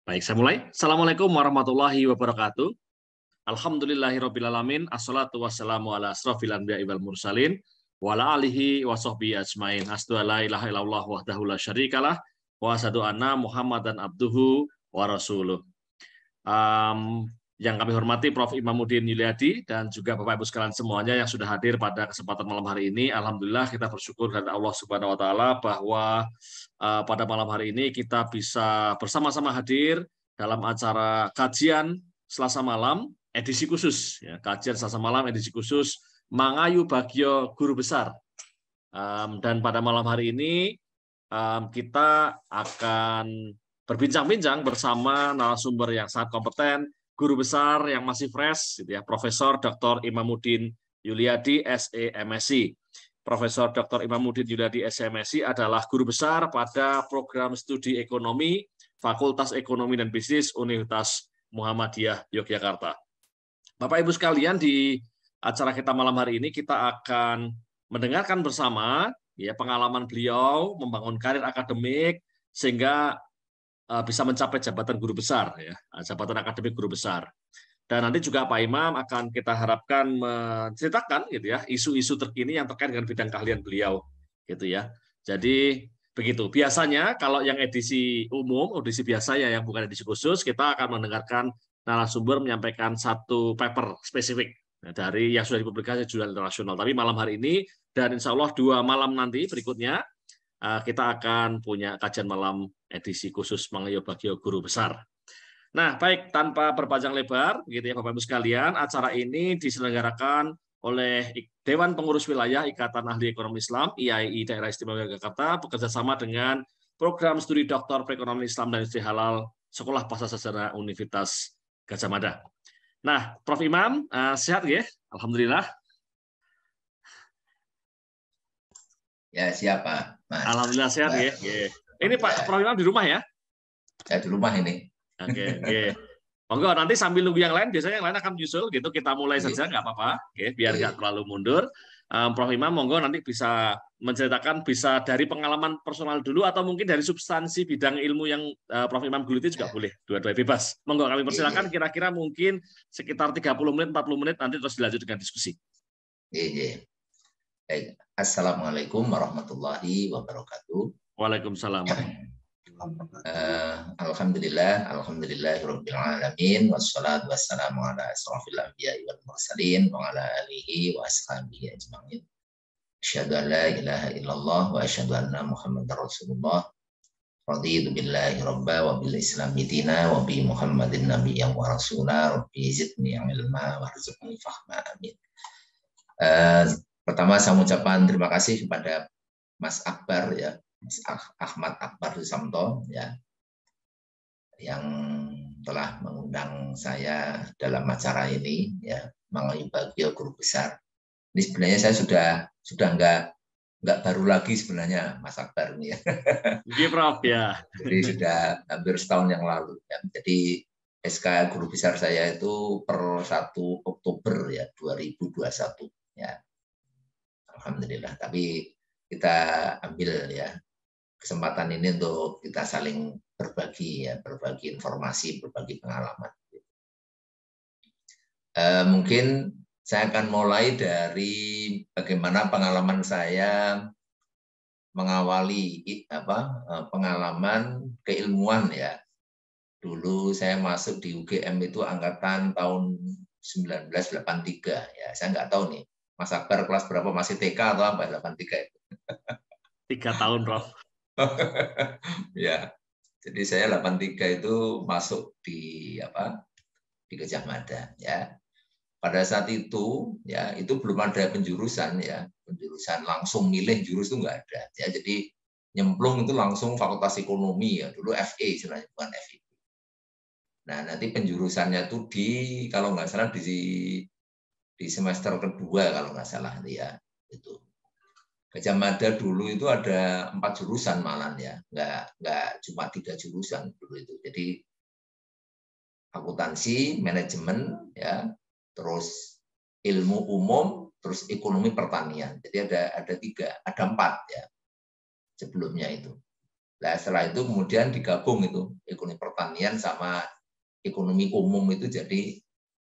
Baik, saya mulai. Assalamualaikum warahmatullahi wabarakatuh. Alhamdulillahirrabbilalamin. Assalatu wassalamu ala asrafil anbiya'i wal mursalin. Wa ala alihi wa sahbihi ajmain. Asyhadu an la ilaha illallah wahdahu la syarikalah. Wa asyhadu anna Muhammadan abduhu wa rasuluh. Yang kami hormati Prof. Imamuddin Yuliadi dan juga Bapak Ibu sekalian semuanya yang sudah hadir pada kesempatan malam hari ini. Alhamdulillah kita bersyukur kepada Allah Subhanahu wa taala bahwa pada malam hari ini kita bisa bersama-sama hadir dalam acara kajian Selasa malam edisi khusus ya, kajian Selasa malam edisi khusus Mangayu Bagyo Guru Besar. Dan pada malam hari ini kita akan berbincang-bincang bersama narasumber yang sangat kompeten, guru besar yang masih fresh, gitu ya, Profesor Dr. Imamuddin Yuliadi, SE MSc. Profesor Dr. Imamuddin Yuliadi, SE MSc adalah guru besar pada program studi ekonomi Fakultas Ekonomi dan Bisnis Universitas Muhammadiyah Yogyakarta. Bapak Ibu sekalian, di acara kita malam hari ini kita akan mendengarkan bersama ya pengalaman beliau membangun karir akademik sehingga bisa mencapai jabatan guru besar, ya, jabatan akademik guru besar. Dan nanti juga Pak Imam akan kita harapkan menceritakan gitu ya isu-isu terkini yang terkait dengan bidang keahlian beliau, gitu ya. Jadi begitu. Biasanya kalau yang edisi umum, edisi biasa ya yang bukan edisi khusus, kita akan mendengarkan narasumber menyampaikan satu paper spesifik dari yang sudah dipublikasi jurnal internasional. Tapi malam hari ini dan insya Allah 2 malam nanti berikutnya kita akan punya kajian malam edisi khusus Mangayu Bagyo Guru Besar. Nah, baik, tanpa berpanjang lebar, gitu ya Bapak Ibu sekalian, acara ini diselenggarakan oleh Dewan Pengurus Wilayah Ikatan Ahli Ekonomi Islam (IAII) Daerah Istimewa Yogyakarta bekerjasama dengan Program Studi Doktor Perekonomian Islam dan Istri Halal Sekolah Pasca Sarjana Universitas Gadjah Mada. Nah, Prof. Imam, sehat ya? Alhamdulillah. Ya, siapa, Mas? Alhamdulillah sehat ya. Ini Pak Prof. Imam di rumah ya? Saya di rumah ini. Oke. Monggo nanti sambil nunggu yang lain, biasanya yang lain akan menyusul gitu. Kita mulai saja nggak apa-apa, biar nggak terlalu mundur. Prof. Imam, monggo nanti bisa menceritakan bisa dari pengalaman personal dulu atau mungkin dari substansi bidang ilmu yang Prof. Imam geluti juga boleh. Dua-dua bebas. Monggo kami persilakan. Kira-kira mungkin sekitar 30 menit, 40 menit nanti terus dilanjut dengan diskusi. Baik. Assalamualaikum warahmatullahi wabarakatuh. Waalaikumsalam. Alhamdulillahirabbil alamin wassalatu wassalamu ala asrofil anbiya'i wal mursalin wa ala alihi wa ashabihi ajmain. Asyhadu an la ilaha illallah wa asyhadu anna Muhammadar Rasulullah. Raditu billahi rabba wa bil islami dina wa bi Muhammadin nabiyyan wa rasula rabbi zidni ilma warzuqni fahma amin. Pertama saya mengucapkan terima kasih kepada Mas Akbar ya, Mas Ahmad Akbar Susamto ya, yang telah mengundang saya dalam acara ini ya, Mangayu Bagyo Guru Besar. Ini sebenarnya saya sudah nggak baru lagi sebenarnya Mas Akbar ini ya. Iya Prof ya. Jadi sudah hampir setahun yang lalu ya. Jadi SK Guru Besar saya itu per 1 Oktober ya 2021 ya. Alhamdulillah, tapi kita ambil ya kesempatan ini untuk kita saling berbagi ya, berbagi informasi, berbagi pengalaman. Mungkin saya akan mulai dari bagaimana pengalaman saya mengawali pengalaman keilmuan ya. Dulu saya masuk di UGM itu angkatan tahun 1983 ya. Saya nggak tahu nih Mas Akbar kelas berapa, masih TK atau apa 83 itu? 3 tahun, Prof. Ya, jadi saya 83 itu masuk di Gadjah Mada ya. Pada saat itu ya itu belum ada penjurusan ya, penjurusan langsung milih jurus itu nggak ada ya. Jadi nyemplung itu langsung Fakultas Ekonomi ya, dulu FE istilahnya, bukan FIP. Nah, nanti penjurusannya tuh kalau nggak salah di semester kedua kalau nggak salah ya itu. Gadjah Mada dulu itu ada 4 jurusan malah ya, nggak cuma 3 jurusan dulu itu. Jadi akuntansi, manajemen ya, terus ilmu umum, terus ekonomi pertanian. Jadi ada 4 ya sebelumnya itu. Nah, setelah itu kemudian digabung itu ekonomi pertanian sama ekonomi umum itu jadi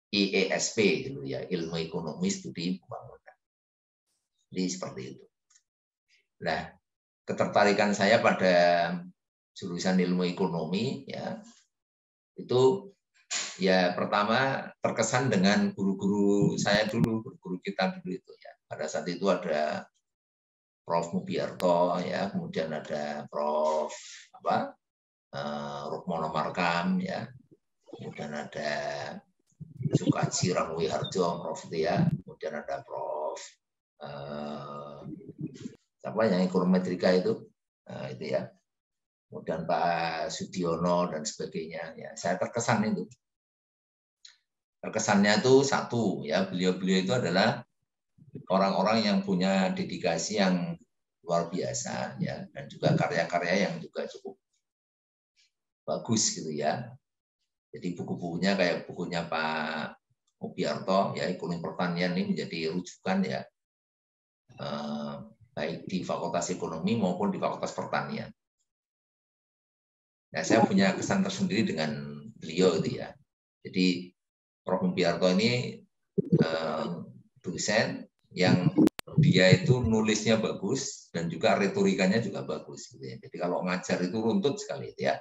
IESP gitu ya, ilmu ekonomi studi pembangunan. Jadi seperti itu. Nah, ketertarikan saya pada jurusan ilmu ekonomi ya itu ya pertama terkesan dengan guru-guru saya dulu, guru-guru kita dulu itu ya. Pada saat itu ada Prof. Mubiarto ya, kemudian ada Prof. Rukmono Markam ya, kemudian ada Sukaji Rangwiharjo, Prof. itu ya, kemudian ada Prof. Siapa yang ekonometrika itu ya, kemudian Pak Sudiono dan sebagainya ya. Saya terkesan itu. Terkesannya itu satu ya, beliau-beliau itu adalah orang-orang yang punya dedikasi yang luar biasa ya, dan juga karya-karya yang juga cukup bagus gitu ya. Jadi buku-bukunya kayak bukunya Pak Mubiarto ya, ekonomi pertanian ini menjadi rujukan ya, baik di Fakultas Ekonomi maupun di Fakultas Pertanian. Nah, saya punya kesan tersendiri dengan beliau itu ya. Jadi Prof. Mubiarto ini dosen yang dia itu nulisnya bagus dan juga retorikanya juga bagus gitu ya. Jadi kalau ngajar itu runtut sekali itu ya,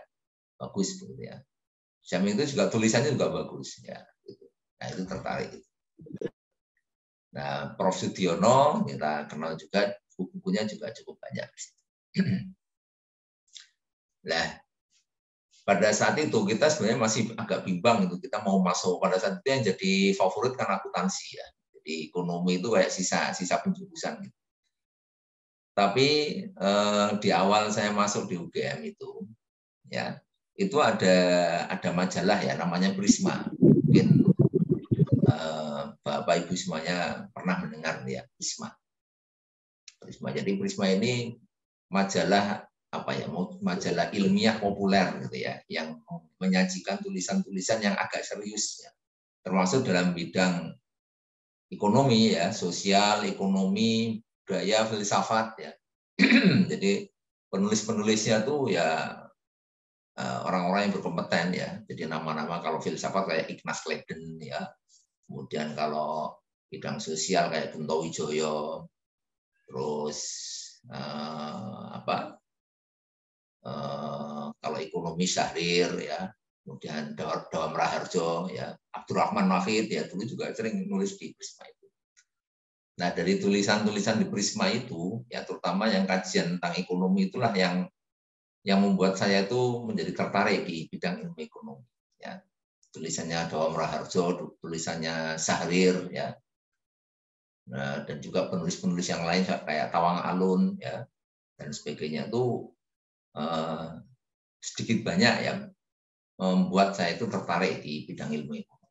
bagus gitu ya. Jam itu juga tulisannya juga bagus ya. Gitu. Nah itu tertarik. Nah Prof. Sudiono kita kenal juga, buku-bukunya juga cukup banyak. Nah pada saat itu kita sebenarnya masih agak bimbang itu, kita mau masuk pada saat itu yang jadi favorit kan akuntansi ya. Jadi ekonomi itu kayak sisa penjurusan gitu. Tapi di awal saya masuk di UGM itu ya, itu ada majalah ya namanya Prisma. Mungkin Bapak Ibu semuanya pernah mendengar ya Prisma. Jadi Prisma ini majalah majalah ilmiah populer gitu ya, yang menyajikan tulisan-tulisan yang agak serius ya, termasuk dalam bidang ekonomi ya, sosial, ekonomi, budaya, filsafat ya. Jadi penulis-penulisnya tuh ya orang-orang yang berkompeten ya. Jadi nama-nama kalau filsafat kayak Ignaz Leiden ya. Kemudian kalau bidang sosial kayak Kunto Wijoyo. Terus kalau ekonomi Syahrir ya. Kemudian Dawam Raharjo ya. Abdurrahman Wahid ya, dulu juga sering nulis di Prisma itu. Nah, dari tulisan-tulisan di Prisma itu ya, terutama yang kajian tentang ekonomi itulah yang membuat saya itu menjadi tertarik di bidang ilmu ekonomi ya. Tulisannya Dawam Raharjo, tulisannya Syahrir ya. Nah, dan juga penulis-penulis yang lain kayak Tawang Alun ya dan sebagainya itu sedikit banyak yang membuat saya itu tertarik di bidang ilmu ekonomi.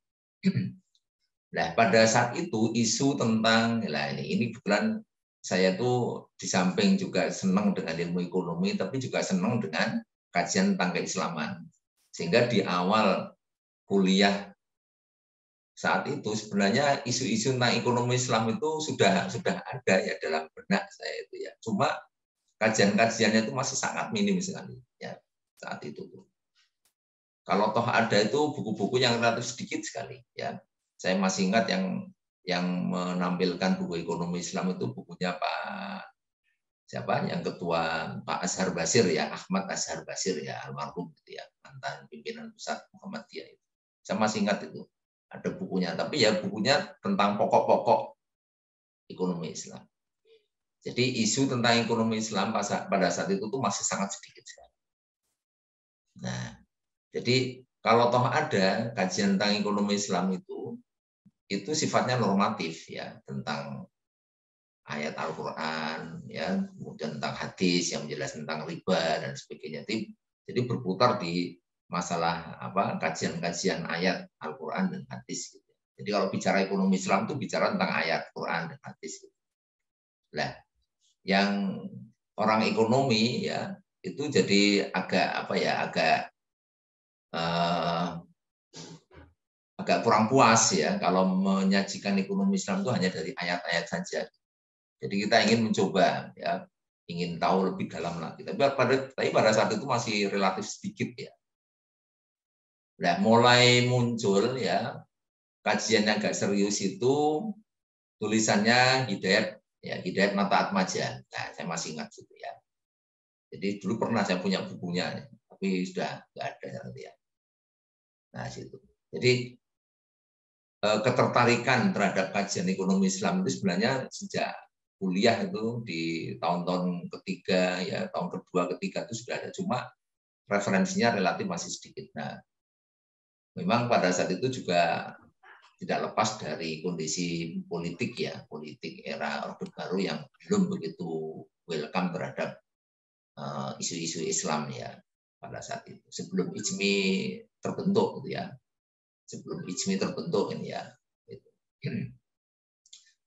Nah, pada saat itu isu tentang ini kebetulan saya tuh di samping juga senang dengan ilmu ekonomi, tapi juga senang dengan kajian tentang keislaman. Sehingga di awal kuliah saat itu sebenarnya isu-isu tentang ekonomi Islam itu sudah ada ya dalam benak saya itu ya. Cuma kajian-kajiannya itu masih sangat minim sekali ya saat itu. Kalau toh ada itu buku-buku yang relatif sedikit sekali ya. Saya masih ingat yang menampilkan buku ekonomi Islam itu bukunya Pak siapa yang ketua Pak Azhar Basir ya, Ahmad Azhar Basir ya, almarhum gitu ya, mantan pimpinan pusat Muhammadiyah itu. Saya masih ingat itu ada bukunya, tapi ya bukunya tentang pokok-pokok ekonomi Islam. Jadi isu tentang ekonomi Islam pada saat itu tuh masih sangat sedikit sekali. Nah, jadi kalau toh ada kajian tentang ekonomi Islam itu sifatnya normatif ya, tentang ayat Al-Quran ya, kemudian tentang hadis yang menjelaskan tentang riba dan sebagainya. Jadi berputar di masalah kajian-kajian ayat Al-Quran dan hadis. Gitu. Jadi kalau bicara ekonomi Islam itu bicara tentang ayat Quran dan hadis. Gitu. Nah, yang orang ekonomi ya itu jadi agak kurang puas ya kalau menyajikan ekonomi Islam itu hanya dari ayat-ayat saja. Jadi kita ingin mencoba ya ingin tahu lebih dalam lagi. Tapi pada saat itu masih relatif sedikit ya. Nah, mulai muncul ya kajian yang agak serius itu tulisannya Hidayat Mata Atmaja. Nah, saya masih ingat gitu ya. Jadi dulu pernah saya punya bukunya, tapi sudah nggak ada nanti ya. Nah, situ. Jadi ketertarikan terhadap kajian ekonomi Islam itu sebenarnya sejak kuliah itu di tahun-tahun ketiga ya, tahun kedua ketiga itu sudah ada, cuma referensinya relatif masih sedikit. Nah, memang pada saat itu juga tidak lepas dari kondisi politik ya, politik era Orde Baru yang belum begitu welcome terhadap isu-isu Islam ya pada saat itu. Sebelum IJMI terbentuk gitu ya, sebelum IJMI terbentuk ini ya.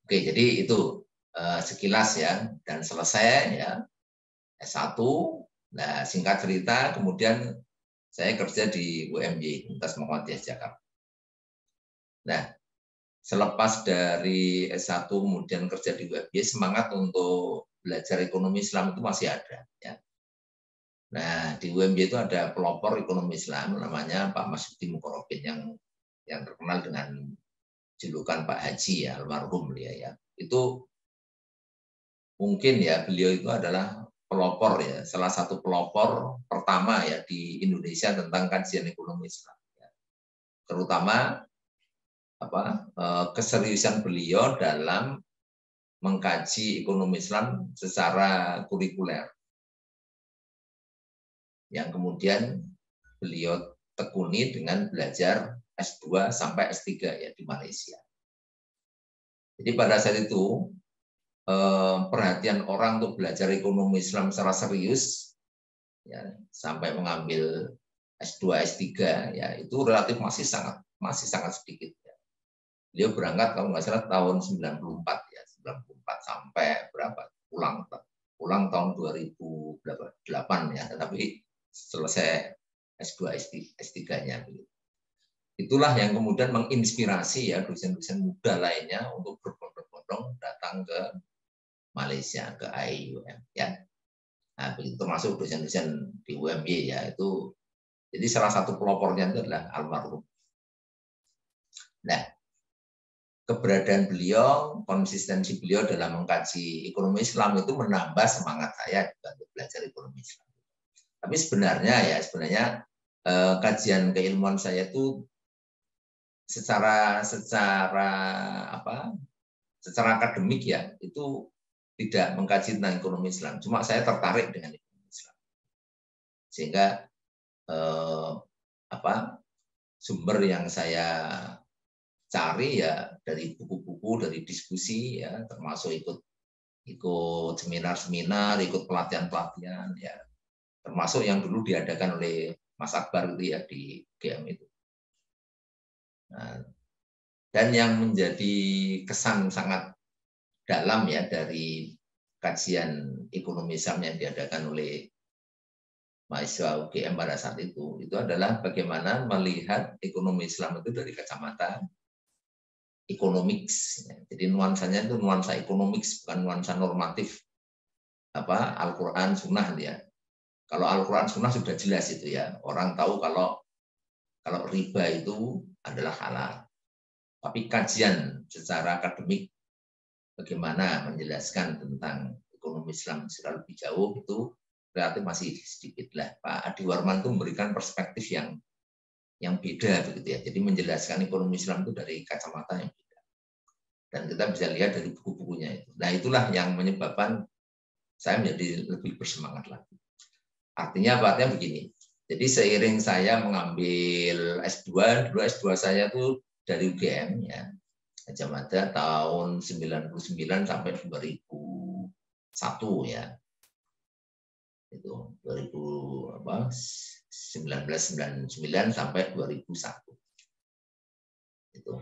Oke, jadi itu sekilas ya, dan selesai ya S1. Nah, singkat cerita, kemudian saya kerja di UMY, Universitas Muhammadiyah Jakarta. Nah, selepas dari S1 kemudian kerja di UMY, semangat untuk belajar ekonomi Islam itu masih ada. Ya. Nah, di UMY itu ada pelopor ekonomi Islam, namanya Pak Masudi Mukorobin, yang terkenal dengan julukan Pak Haji ya, almarhum dia ya. Itu mungkin ya beliau itu adalah pelopor ya, salah satu pelopor pertama ya di Indonesia tentang kajian ekonomi Islam. Ya. Terutama keseriusan beliau dalam mengkaji ekonomi Islam secara kurikuler, yang kemudian beliau tekuni dengan belajar S2 sampai S3 ya di Malaysia. Jadi pada saat itu perhatian orang untuk belajar ekonomi Islam secara serius ya, sampai mengambil S2, S3 ya, itu relatif masih sangat sedikit ya. Beliau berangkat kalau nggak salah tahun 94 ya, 94 sampai berapa? Pulang tahun 2008 ya, tetapi selesai S2, S3-nya. Itulah yang kemudian menginspirasi ya dosen-dosen muda lainnya untuk berbondong-bondong datang ke Malaysia, ke IUM ya. Nah, begitu termasuk dosen-dosen di UMY ya, itu jadi salah satu pelopornya itu adalah almarhum. Nah, keberadaan beliau, konsistensi beliau dalam mengkaji ekonomi Islam itu menambah semangat saya untuk belajar ekonomi Islam. Tapi sebenarnya kajian keilmuan saya itu secara akademik ya, itu tidak mengkaji tentang ekonomi Islam. Cuma saya tertarik dengan ekonomi Islam. Sehingga sumber yang saya cari ya dari buku-buku, dari diskusi ya, termasuk ikut seminar-seminar, ikut pelatihan-pelatihan ya, termasuk yang dulu diadakan oleh Mas Akbar itu ya di GM itu. Nah, dan yang menjadi kesan sangat dalam ya dari kajian ekonomi Islam yang diadakan oleh mahasiswa UGM pada saat itu adalah bagaimana melihat ekonomi Islam itu dari kacamata economics. Jadi nuansanya itu nuansa economics, bukan nuansa normatif Al-Quran Sunnah ya. Kalau Al-Quran Sunnah sudah jelas itu ya, orang tahu kalau riba itu adalah halal. Tapi kajian secara akademik bagaimana menjelaskan tentang ekonomi Islam secara lebih jauh itu relatif masih sedikit lah. Pak Adi Warman itu memberikan perspektif yang beda begitu ya. Jadi menjelaskan ekonomi Islam itu dari kacamata yang beda. Dan kita bisa lihat dari buku-bukunya itu. Nah, itulah yang menyebabkan saya menjadi lebih bersemangat lagi. Artinya begini. Jadi seiring saya mengambil S2, dulu S2 saya itu dari UGM ya. Gajah Mada tahun 99 sampai 2001 ya. Itu 1999 sampai 2001. Itu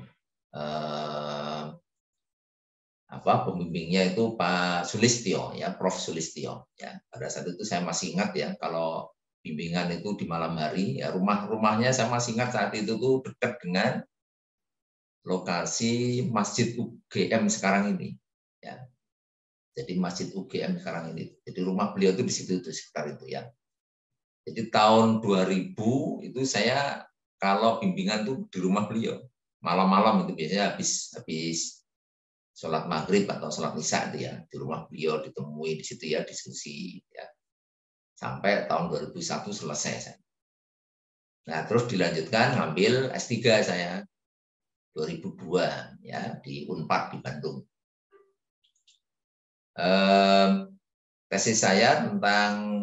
pembimbingnya itu Pak Sulistyo ya, Prof Sulistyo ya. Pada saat itu saya masih ingat ya, kalau bimbingan itu di malam hari ya, rumahnya saya masih ingat saat itu tuh dekat dengan lokasi Masjid UGM sekarang ini ya. Jadi Masjid UGM sekarang ini. Jadi rumah beliau itu di situ, itu sekitar itu ya. Jadi tahun 2000 itu saya kalau bimbingan tuh di rumah beliau. Malam-malam itu biasanya habis sholat maghrib atau sholat isya itu ya, di rumah beliau ditemui di situ ya, diskusi ya. Sampai tahun 2001 selesai saya. Nah, terus dilanjutkan ngambil S3 saya 2002 ya di Unpad di Bandung. Tesis saya tentang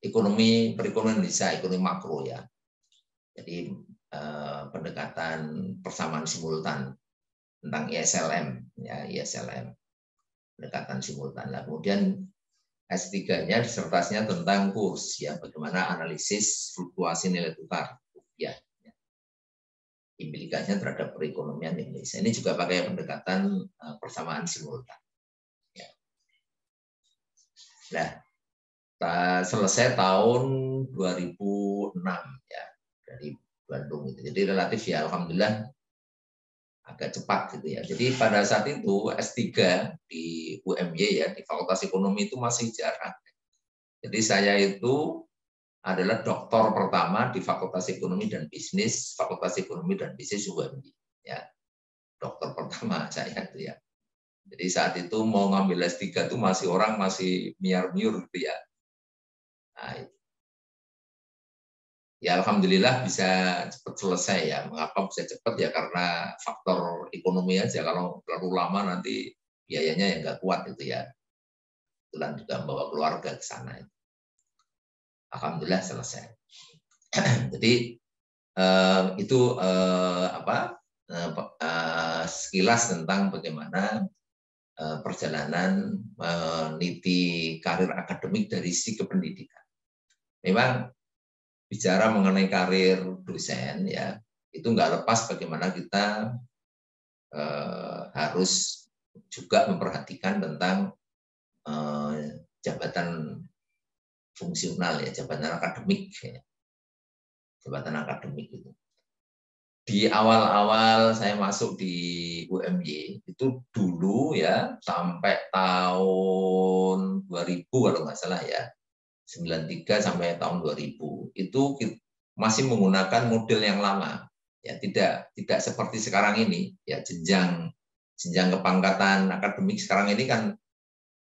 perekonomian Indonesia, ekonomi makro ya. Jadi pendekatan persamaan simultan tentang ISLM ya, ISLM. Pendekatan simultan. Nah, kemudian S3-nya disertasinya tentang kurs ya, bagaimana analisis fluktuasi nilai tukar rupiah. Implikasinya terhadap perekonomian Indonesia. Ini juga pakai pendekatan persamaan simultan. Ya. Nah, selesai tahun 2006 ya dari Bandung. Jadi relatif ya alhamdulillah agak cepat gitu ya. Jadi pada saat itu S3 di UMY ya di Fakultas Ekonomi itu masih jarang. Jadi saya itu adalah doktor pertama di Fakultas Ekonomi dan Bisnis, Fakultas Ekonomi dan Bisnis UMY. Ya, dokter pertama saya itu ya. Jadi saat itu mau ngambil S3 itu orang masih miar-miur gitu ya. Nah, itu. Ya alhamdulillah bisa cepat selesai ya. Mengapa bisa cepat ya karena faktor ekonomi aja. Kalau terlalu lama nanti biayanya yang nggak kuat gitu ya. Kebetulan juga membawa keluarga ke sana. Alhamdulillah selesai. Jadi itu sekilas tentang bagaimana perjalanan meniti karir akademik dari sisi kependidikan. Memang bicara mengenai karir dosen ya itu nggak lepas bagaimana kita harus juga memperhatikan tentang jabatan fungsional ya, jabatan akademik ya. Jabatan akademik itu. Di awal-awal saya masuk di UMY itu dulu ya sampai tahun 2000 kalau nggak salah ya. 93 sampai tahun 2000 itu masih menggunakan model yang lama. Ya, tidak seperti sekarang ini ya jenjang kepangkatan akademik sekarang ini kan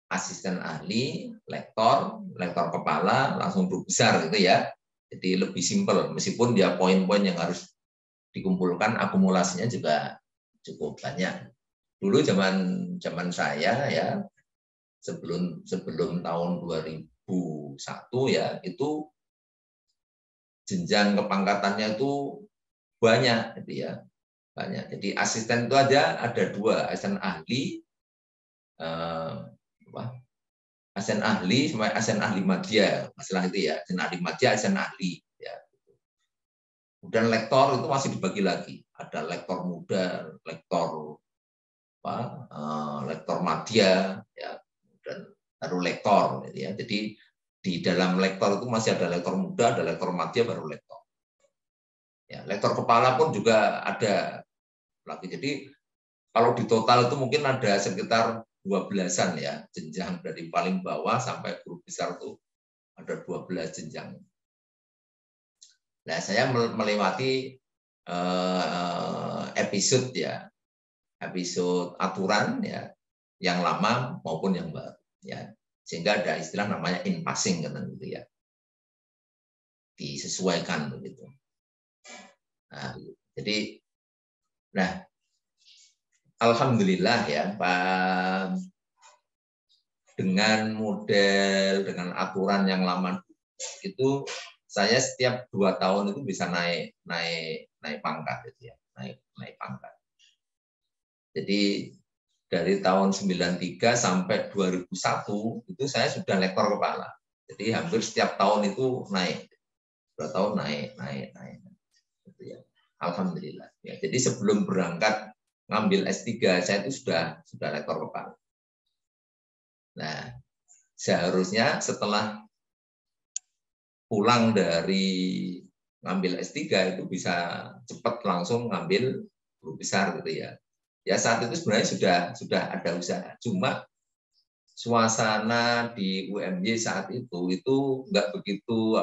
asisten ahli, lektor kepala, langsung guru besar gitu ya. Jadi lebih simpel, meskipun dia poin-poin yang harus dikumpulkan, akumulasinya juga cukup banyak. Dulu zaman saya ya, sebelum tahun 2001 ya, itu jenjang kepangkatannya itu banyak gitu ya. Banyak. Jadi asisten itu ada 2, asisten ahli asisten ahli sama asisten ahli madya, masalah itu ya, asisten ahli madya, asisten ahli ya. Kemudian lektor itu masih dibagi lagi, ada lektor muda, lektor lektor madya ya, dan baru lektor gitu ya. Jadi di dalam lektor itu masih ada lektor muda, ada lektor madya, baru lektor. Ya, lektor kepala pun juga ada lagi. Jadi kalau di total itu mungkin ada sekitar 12-an ya, jenjang dari paling bawah sampai guru besar itu ada 12 jenjang. Nah, saya melewati episode ya, episode aturan ya, yang lama maupun yang baru ya. Sehingga ada istilah namanya in passing kan gitu ya. Disesuaikan begitu. Nah, jadi alhamdulillah ya, Pak, dengan model, dengan aturan yang lama itu saya setiap 2 tahun itu bisa naik pangkat gitu ya, naik pangkat. Jadi dari tahun 93 sampai 2001 itu saya sudah lektor kepala. Jadi hampir setiap tahun itu naik. 2 tahun naik. Gitu ya. Alhamdulillah. Ya, jadi sebelum berangkat ngambil S3 saya itu sudah lektor kepala. Nah, seharusnya setelah pulang dari ngambil S3 itu bisa cepat langsung ngambil guru besar gitu ya. Ya saat itu sebenarnya sudah ada usaha. Cuma suasana di UMY saat itu nggak begitu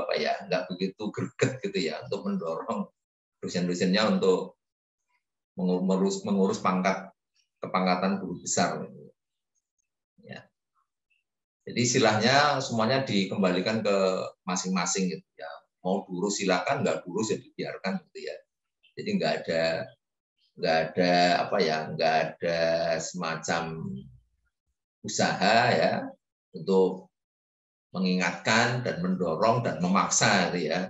nggak begitu greget gitu ya untuk mendorong dosen-dosennya untuk mengurus kepangkatan guru besar. Ya. Jadi istilahnya semuanya dikembalikan ke masing-masing gitu ya. Mau diurus silakan, nggak diurus ya dibiarkan gitu ya. Jadi nggak ada semacam usaha ya untuk mengingatkan dan mendorong dan memaksa gitu ya.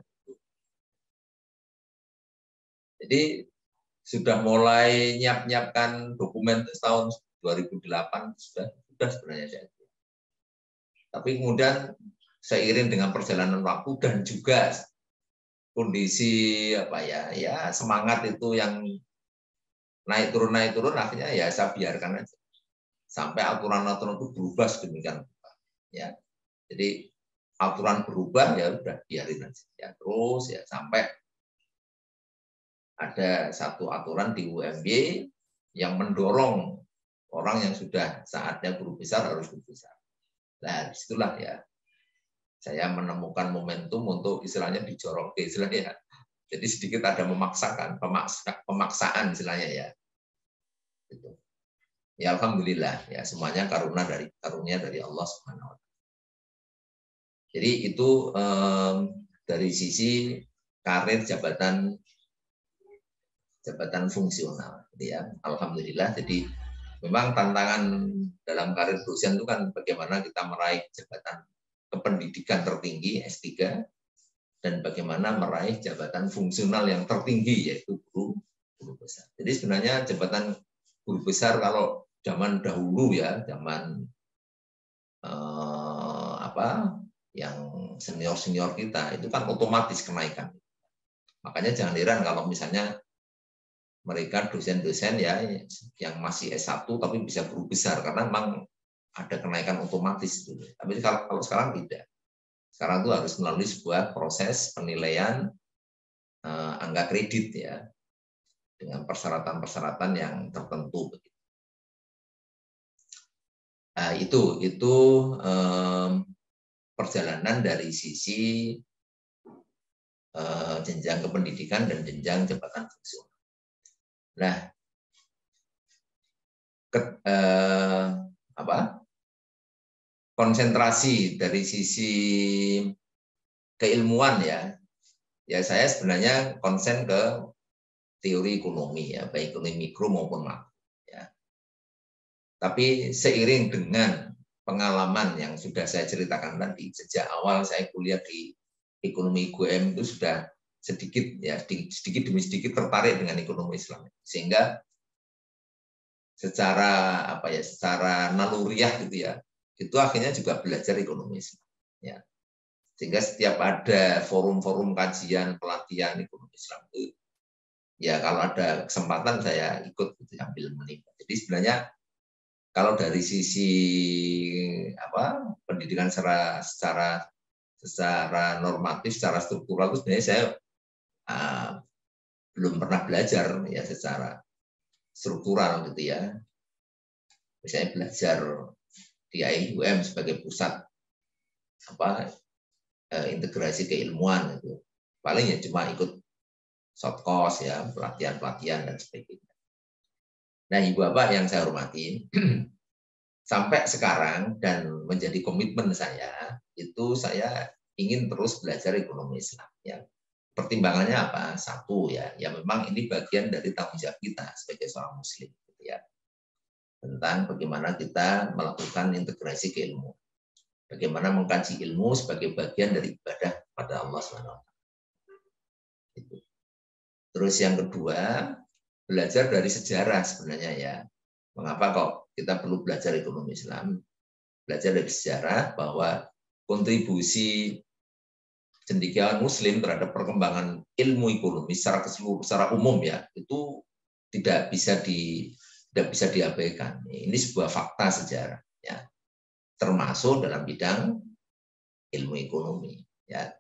Jadi sudah mulai nyiapkan dokumen tahun 2008 sudah sebenarnya saya. Tapi kemudian seiring dengan perjalanan waktu dan juga kondisi semangat itu yang naik turun akhirnya ya saya biarkan aja sampai aturan-aturan itu berubah sedemikian rupa ya. Jadi aturan berubah ya udah biarin aja ya, terus ya sampai ada satu aturan di UMY yang mendorong orang yang sudah saatnya guru besar harus guru besar. Nah, disitulah ya saya menemukan momentum untuk istilahnya dijorok istilahnya ya. Jadi sedikit ada pemaksaan istilahnya ya. Gitu. Ya alhamdulillah ya semuanya karunia dari Allah Subhanahu wa taala. Jadi itu dari sisi karir jabatan fungsional gitu ya. Alhamdulillah. Jadi memang tantangan dalam karir dosen itu kan bagaimana kita meraih jabatan kependidikan tertinggi S3 dan bagaimana meraih jabatan fungsional yang tertinggi yaitu guru besar. Jadi sebenarnya jabatan guru besar kalau zaman dahulu ya, zaman yang senior kita itu kan otomatis kenaikan. Makanya jangan heran kalau misalnya mereka dosen-dosen ya yang masih S1 tapi bisa guru besar karena memang ada kenaikan otomatis dulu. Tapi kalau sekarang tidak. Sekarang itu harus melalui sebuah proses penilaian angka kredit ya dengan persyaratan-persyaratan yang tertentu. Nah, itu perjalanan dari sisi jenjang kependidikan dan jenjang jabatan fungsional. Nah, konsentrasi dari sisi keilmuan ya saya sebenarnya konsen ke teori ekonomi ya, baik ekonomi mikro maupun makro ya. Tapi seiring dengan pengalaman yang sudah saya ceritakan tadi, sejak awal saya kuliah di ekonomi UGM itu sudah sedikit demi sedikit tertarik dengan ekonomi Islam, sehingga secara secara naluriah gitu ya, itu akhirnya juga belajar ekonomi Islam ya. Sehingga setiap ada forum-forum kajian pelatihan ekonomi Islam itu ya kalau ada kesempatan saya ikut gitu, ambil menimba. Jadi sebenarnya kalau dari sisi pendidikan secara normatif, secara struktural itu sebenarnya saya belum pernah belajar ya secara struktural gitu ya. Misalnya belajar di IUM sebagai pusat integrasi keilmuan itu. Paling ya cuma ikut short course ya, pelatihan dan sebagainya. Nah, Ibu Bapak yang saya hormati, sampai sekarang dan menjadi komitmen saya, itu saya ingin terus belajar ekonomi Islam ya. Pertimbangannya apa? Satu ya memang ini bagian dari tanggung jawab kita sebagai seorang muslim gitu ya. Tentang bagaimana kita melakukan integrasi keilmuan. Bagaimana mengkaji ilmu sebagai bagian dari ibadah pada Allah SWT. Terus yang kedua, belajar dari sejarah sebenarnya ya. Mengapa kok kita perlu belajar ekonomi Islam? Belajar dari sejarah bahwa kontribusi cendekiawan Muslim terhadap perkembangan ilmu ekonomi secara umum ya itu tidak bisa diabaikan. Ini sebuah fakta sejarah ya. Termasuk dalam bidang ilmu ekonomi ya.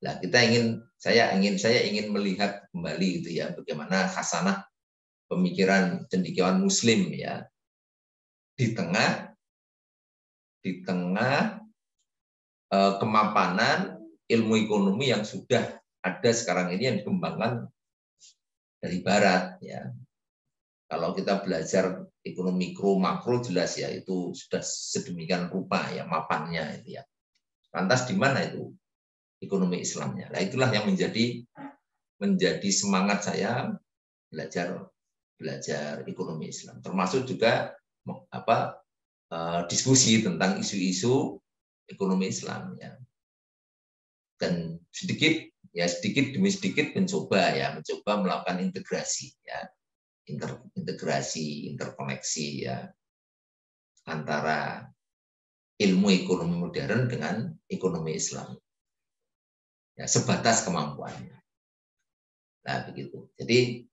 Nah, saya ingin melihat kembali itu ya bagaimana khasanah pemikiran cendekiawan Muslim ya di tengah di tengah kemapanan ilmu ekonomi yang sudah ada sekarang ini yang dikembangkan dari Barat. Ya. Kalau kita belajar ekonomi mikro, makro jelas ya itu sudah sedemikian rupa ya mapannya itu ya. Lantas di mana itu ekonomi Islamnya? Nah itulah yang menjadi semangat saya belajar ekonomi Islam. Termasuk juga diskusi tentang isu-isu ekonomi Islam ya. Dan sedikit demi sedikit mencoba melakukan integrasi ya. Interkoneksi ya antara ilmu ekonomi modern dengan ekonomi Islam. Ya, sebatas kemampuannya. Nah, begitu. Jadi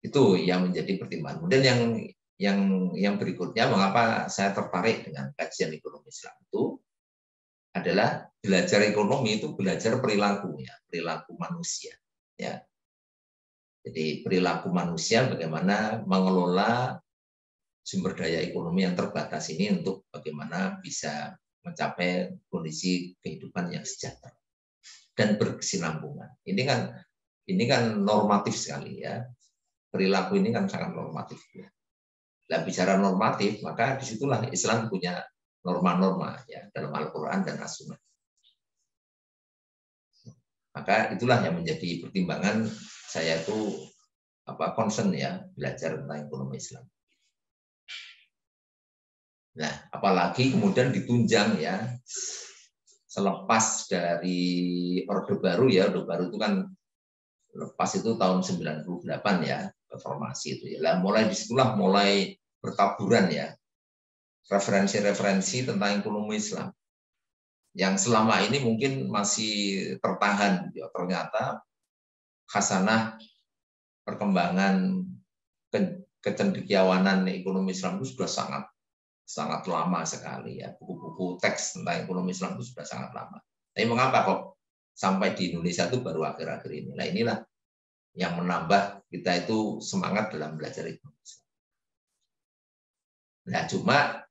itu yang menjadi pertimbangan. Kemudian yang berikutnya, mengapa saya tertarik dengan kajian ekonomi Islam itu adalah belajar ekonomi itu belajar perilaku ya, perilaku manusia ya. Jadi perilaku manusia bagaimana mengelola sumber daya ekonomi yang terbatas ini untuk bagaimana bisa mencapai kondisi kehidupan yang sejahtera dan berkesinambungan. Ini kan normatif sekali ya. Perilaku ini kan sangat normatif ya. Nah, bicara normatif, maka disitulah Islam punya norma-norma ya dalam Al-Quran dan As-Sunnah. Maka itulah yang menjadi pertimbangan saya itu concern ya belajar tentang ekonomi Islam. Nah, apalagi kemudian ditunjang ya selepas dari Orde Baru ya, Orde Baru itu kan lepas itu tahun 98 ya reformasi itu ya. Lah mulai disitulah mulai bertaburan ya referensi-referensi tentang ekonomi Islam yang selama ini mungkin masih tertahan ya. Ternyata khasanah perkembangan kecendekiawanan ekonomi Islam itu sudah sangat lama sekali ya. Buku-buku teks tentang ekonomi Islam itu sudah sangat lama. Tapi mengapa kok sampai di Indonesia itu baru akhir-akhir ini? Nah inilah yang menambah kita itu semangat dalam belajar ekonomi Islam. Nah cuma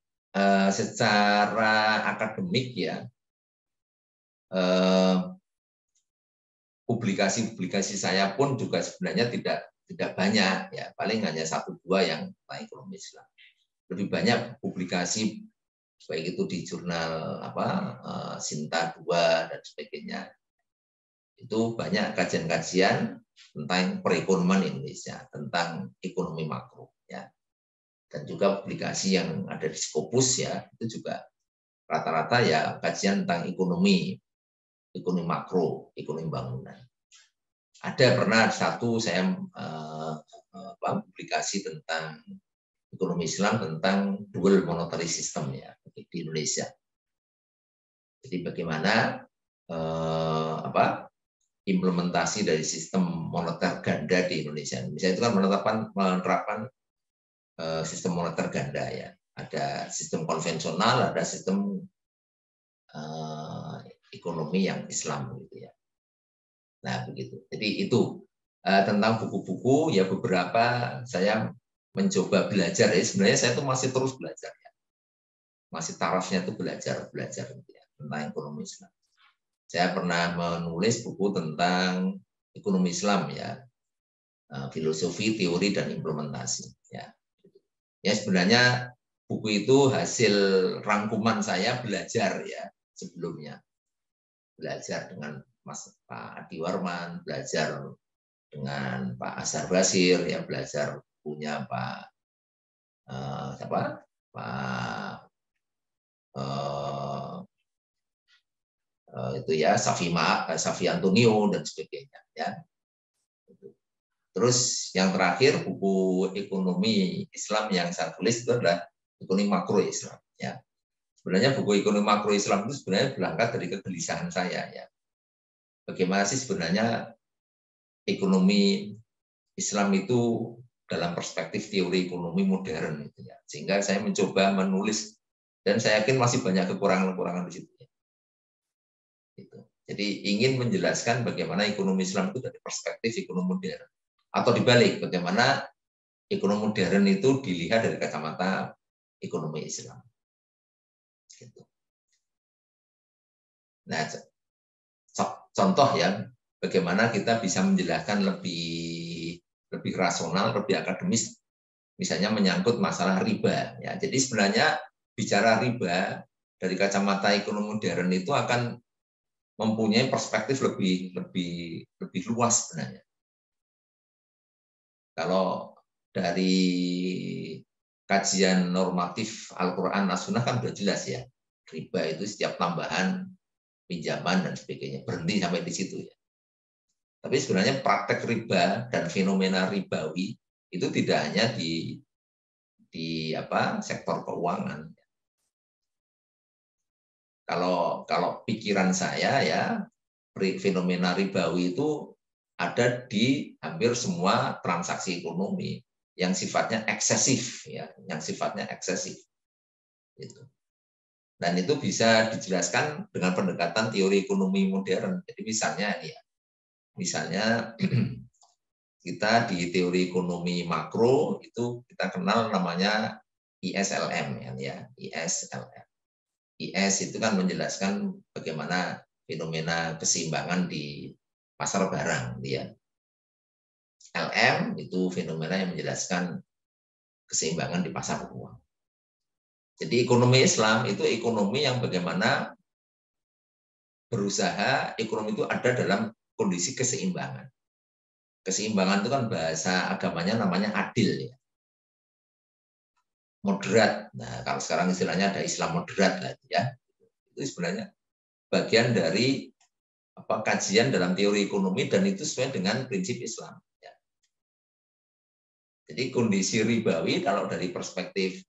secara akademik ya publikasi saya pun juga sebenarnya tidak banyak ya, paling hanya 1-2 yang tentang ekonomi Islam. Lebih banyak publikasi baik itu di jurnal Sinta 2 dan sebagainya. Itu banyak kajian-kajian tentang perekonomian Indonesia, tentang ekonomi makro ya. Dan juga publikasi yang ada di Scopus ya, itu juga rata-rata ya kajian tentang ekonomi makro, ekonomi bangunan. Ada pernah satu saya publikasi tentang ekonomi Islam tentang dual monetary system ya di Indonesia. Jadi bagaimana implementasi dari sistem moneter ganda di Indonesia. Indonesia itu kan menerapkan sistem moneter ganda ya. Ada sistem konvensional, ada sistem ekonomi yang Islam gitu ya. Nah begitu. Jadi itu tentang buku-buku ya beberapa saya mencoba belajar ya. Sebenarnya saya tuh masih terus belajar ya. Masih tarafnya tuh belajar gitu ya, tentang ekonomi Islam. Saya pernah menulis buku tentang ekonomi Islam ya. Filosofi, teori dan implementasi ya. Ya sebenarnya buku itu hasil rangkuman saya belajar ya sebelumnya. Belajar dengan Pak Adi Warman, belajar dengan Pak Azhar Basir, ya belajar punya Pak itu ya Safi Antonio dan sebagainya ya. Terus yang terakhir buku ekonomi Islam yang saya tulis itu adalah ekonomi makro Islam ya. Sebenarnya buku ekonomi makro Islam itu sebenarnya berangkat dari kegelisahan saya ya. Bagaimana sih sebenarnya ekonomi Islam itu dalam perspektif teori ekonomi modern gitu ya. Sehingga saya mencoba menulis dan saya yakin masih banyak kekurangan-kekurangan di situ ya. Gitu. Jadi ingin menjelaskan bagaimana ekonomi Islam itu dari perspektif ekonomi modern. Atau dibalik, bagaimana ekonomi modern itu dilihat dari kacamata ekonomi Islam. Gitu. Nah, contoh ya, bagaimana kita bisa menjelaskan lebih rasional, lebih akademis, misalnya menyangkut masalah riba. Ya, jadi sebenarnya bicara riba dari kacamata ekonomi modern itu akan mempunyai perspektif lebih luas sebenarnya. Kalau dari kajian normatif Al-Quran As-Sunnah kan sudah jelas ya, riba itu setiap tambahan pinjaman dan sebagainya, berhenti sampai di situ ya. Tapi sebenarnya praktek riba dan fenomena ribawi itu tidak hanya di sektor keuangan. Kalau pikiran saya ya, fenomena ribawi itu ada di hampir semua transaksi ekonomi yang sifatnya eksesif ya, Gitu. Dan itu bisa dijelaskan dengan pendekatan teori ekonomi modern. Jadi misalnya kita di teori ekonomi makro itu kita kenal namanya ISLM ya, ISLM. IS itu kan menjelaskan bagaimana fenomena keseimbangan di pasar barang ya. LM itu fenomena yang menjelaskan keseimbangan di pasar uang. Jadi ekonomi Islam itu ekonomi yang bagaimana berusaha ekonomi itu ada dalam kondisi keseimbangan. Keseimbangan itu kan bahasa agamanya namanya adil ya. Moderat. Nah, kalau sekarang istilahnya ada Islam moderat lah ya. Itu sebenarnya bagian dari kajian dalam teori ekonomi dan itu sesuai dengan prinsip Islam ya. Jadi kondisi ribawi kalau dari perspektif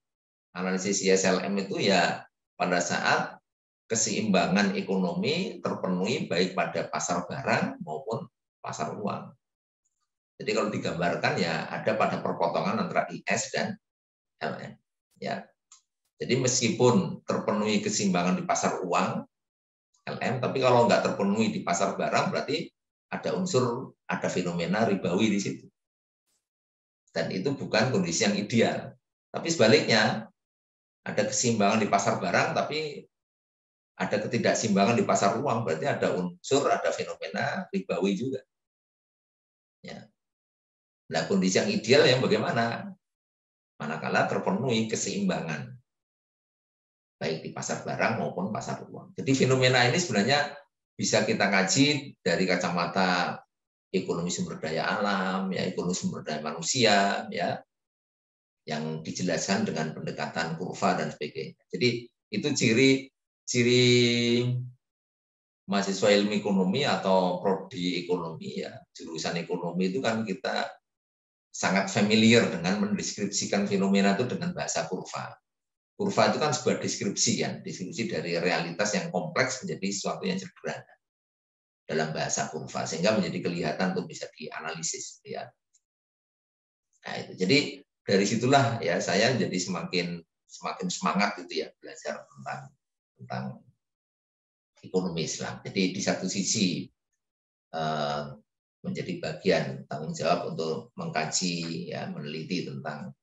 analisis ISLM itu ya pada saat keseimbangan ekonomi terpenuhi baik pada pasar barang maupun pasar uang. Jadi kalau digambarkan ya ada pada perpotongan antara IS dan LM. Ya. Jadi meskipun terpenuhi keseimbangan di pasar uang, LM, tapi kalau nggak terpenuhi di pasar barang berarti ada fenomena ribawi di situ. Dan itu bukan kondisi yang ideal. Tapi sebaliknya, ada keseimbangan di pasar barang, tapi ada ketidakseimbangan di pasar uang, berarti ada fenomena ribawi juga. Ya. Nah, kondisi yang ideal yang bagaimana? Manakala terpenuhi keseimbangan, baik di pasar barang maupun pasar uang. Jadi fenomena ini sebenarnya bisa kita kaji dari kacamata ekonomi sumber daya alam, ya ekonomi sumber daya manusia, ya yang dijelaskan dengan pendekatan kurva dan sebagainya. Jadi itu ciri mahasiswa ilmu ekonomi atau prodi ekonomi ya, jurusan ekonomi itu kan kita sangat familiar dengan mendeskripsikan fenomena itu dengan bahasa kurva. Kurva itu kan sebuah deskripsi dari realitas yang kompleks menjadi sesuatu yang sederhana dalam bahasa kurva, sehingga menjadi kelihatan untuk bisa dianalisis. Ya. Nah, itu. Jadi dari situlah ya saya jadi semakin semangat gitu ya belajar tentang ekonomi Islam. Jadi di satu sisi menjadi bagian tanggung jawab untuk mengkaji, ya, meneliti tentang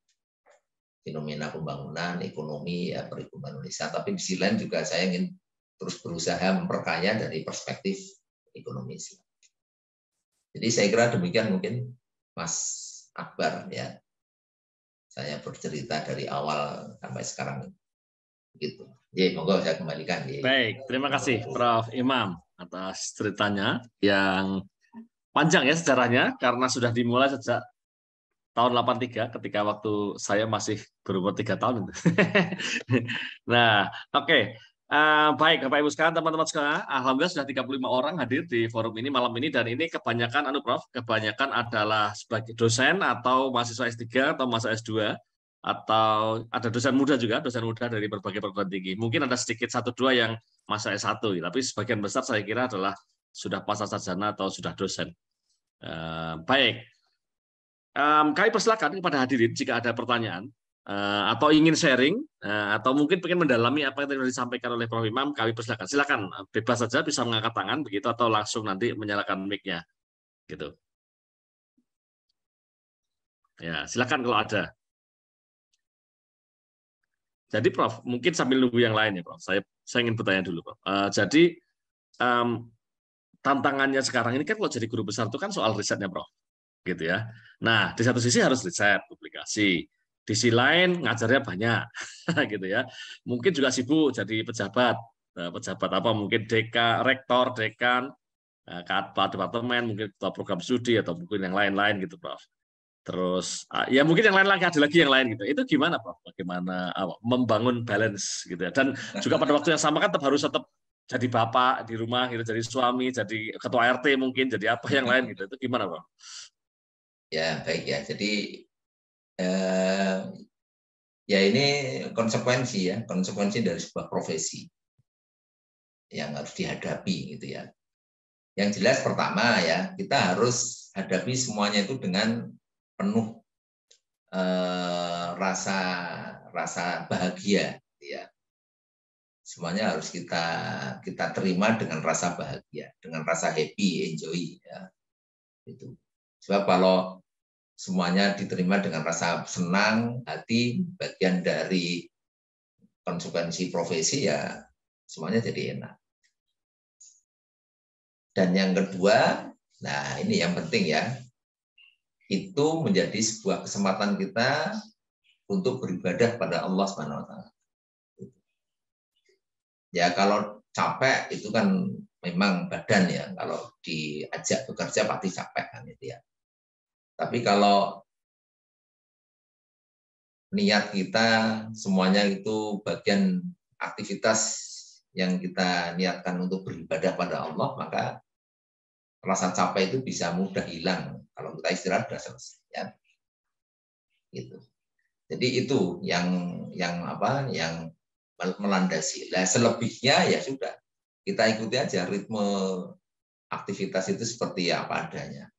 fenomena pembangunan ekonomi ya perekonomian Indonesia. Tapi di sisi lain juga saya ingin terus berusaha memperkaya dari perspektif ekonomi Islam. Jadi saya kira demikian mungkin Mas Akbar ya. Saya bercerita dari awal sampai sekarang gitu. Jadi monggo saya kembalikan. Baik, terima kasih Prof. Imam atas ceritanya yang panjang ya sejarahnya karena sudah dimulai sejak tahun 83 ketika waktu saya masih berumur 3 tahun. Nah, oke. Baik, Bapak Ibu sekalian, teman-teman sekalian, alhamdulillah sudah 35 orang hadir di forum ini malam ini dan ini kebanyakan Prof, kebanyakan adalah sebagai dosen atau mahasiswa S3 atau mahasiswa S2 atau ada dosen muda juga, dosen muda dari berbagai perguruan tinggi. Mungkin ada sedikit 1-2 yang masa S1, tapi sebagian besar saya kira adalah sudah pasca sarjana atau sudah dosen. Baik. Kami persilakan kepada hadirin jika ada pertanyaan atau ingin sharing atau mungkin ingin mendalami apa yang tadi disampaikan oleh Prof. Imam, kami persilakan. Silakan bebas saja bisa mengangkat tangan begitu atau langsung nanti menyalakan mic-nya gitu. Ya, silakan kalau ada. Jadi Prof, mungkin sambil nunggu yang lain ya Prof, saya ingin bertanya dulu Prof. Jadi tantangannya sekarang ini kan kalau jadi guru besar itu kan soal risetnya Prof, gitu ya. Nah, di satu sisi harus riset, publikasi. Di sisi lain ngajarnya banyak, gitu ya. Mungkin juga sibuk jadi pejabat, pejabat apa mungkin rektor, dekan, kepala departemen, mungkin ketua program studi atau mungkin yang lain-lain gitu Prof. Terus ya mungkin yang lain lagi ada lagi yang lain gitu. Itu gimana Prof? Bagaimana membangun balance gitu ya. Dan juga pada waktu yang sama kan tetap jadi bapak di rumah gitu, jadi suami, jadi ketua RT mungkin, jadi apa yang lain gitu. Itu gimana Prof? Ya, baik ya. Jadi ya ini konsekuensi dari sebuah profesi yang harus dihadapi gitu ya. Yang jelas pertama ya, kita harus hadapi semuanya itu dengan penuh rasa bahagia ya. Semuanya harus kita terima dengan rasa bahagia, dengan rasa happy, enjoy ya. Itu. Sebab kalau semuanya diterima dengan rasa senang hati, bagian dari konsekuensi profesi ya semuanya jadi enak. Dan yang kedua, nah ini yang penting ya, itu menjadi sebuah kesempatan kita untuk beribadah pada Allah SWT. Ya kalau capek itu kan memang badan ya, kalau diajak bekerja pasti capek kan itu ya. Tapi kalau niat kita semuanya itu bagian aktivitas yang kita niatkan untuk beribadah pada Allah, maka rasa capek itu bisa mudah hilang. Kalau kita istirahat sudah selesai ya. Gitu. Jadi itu yang melandasi. Nah, selebihnya ya sudah. Kita ikuti aja ritme aktivitas itu seperti apa adanya.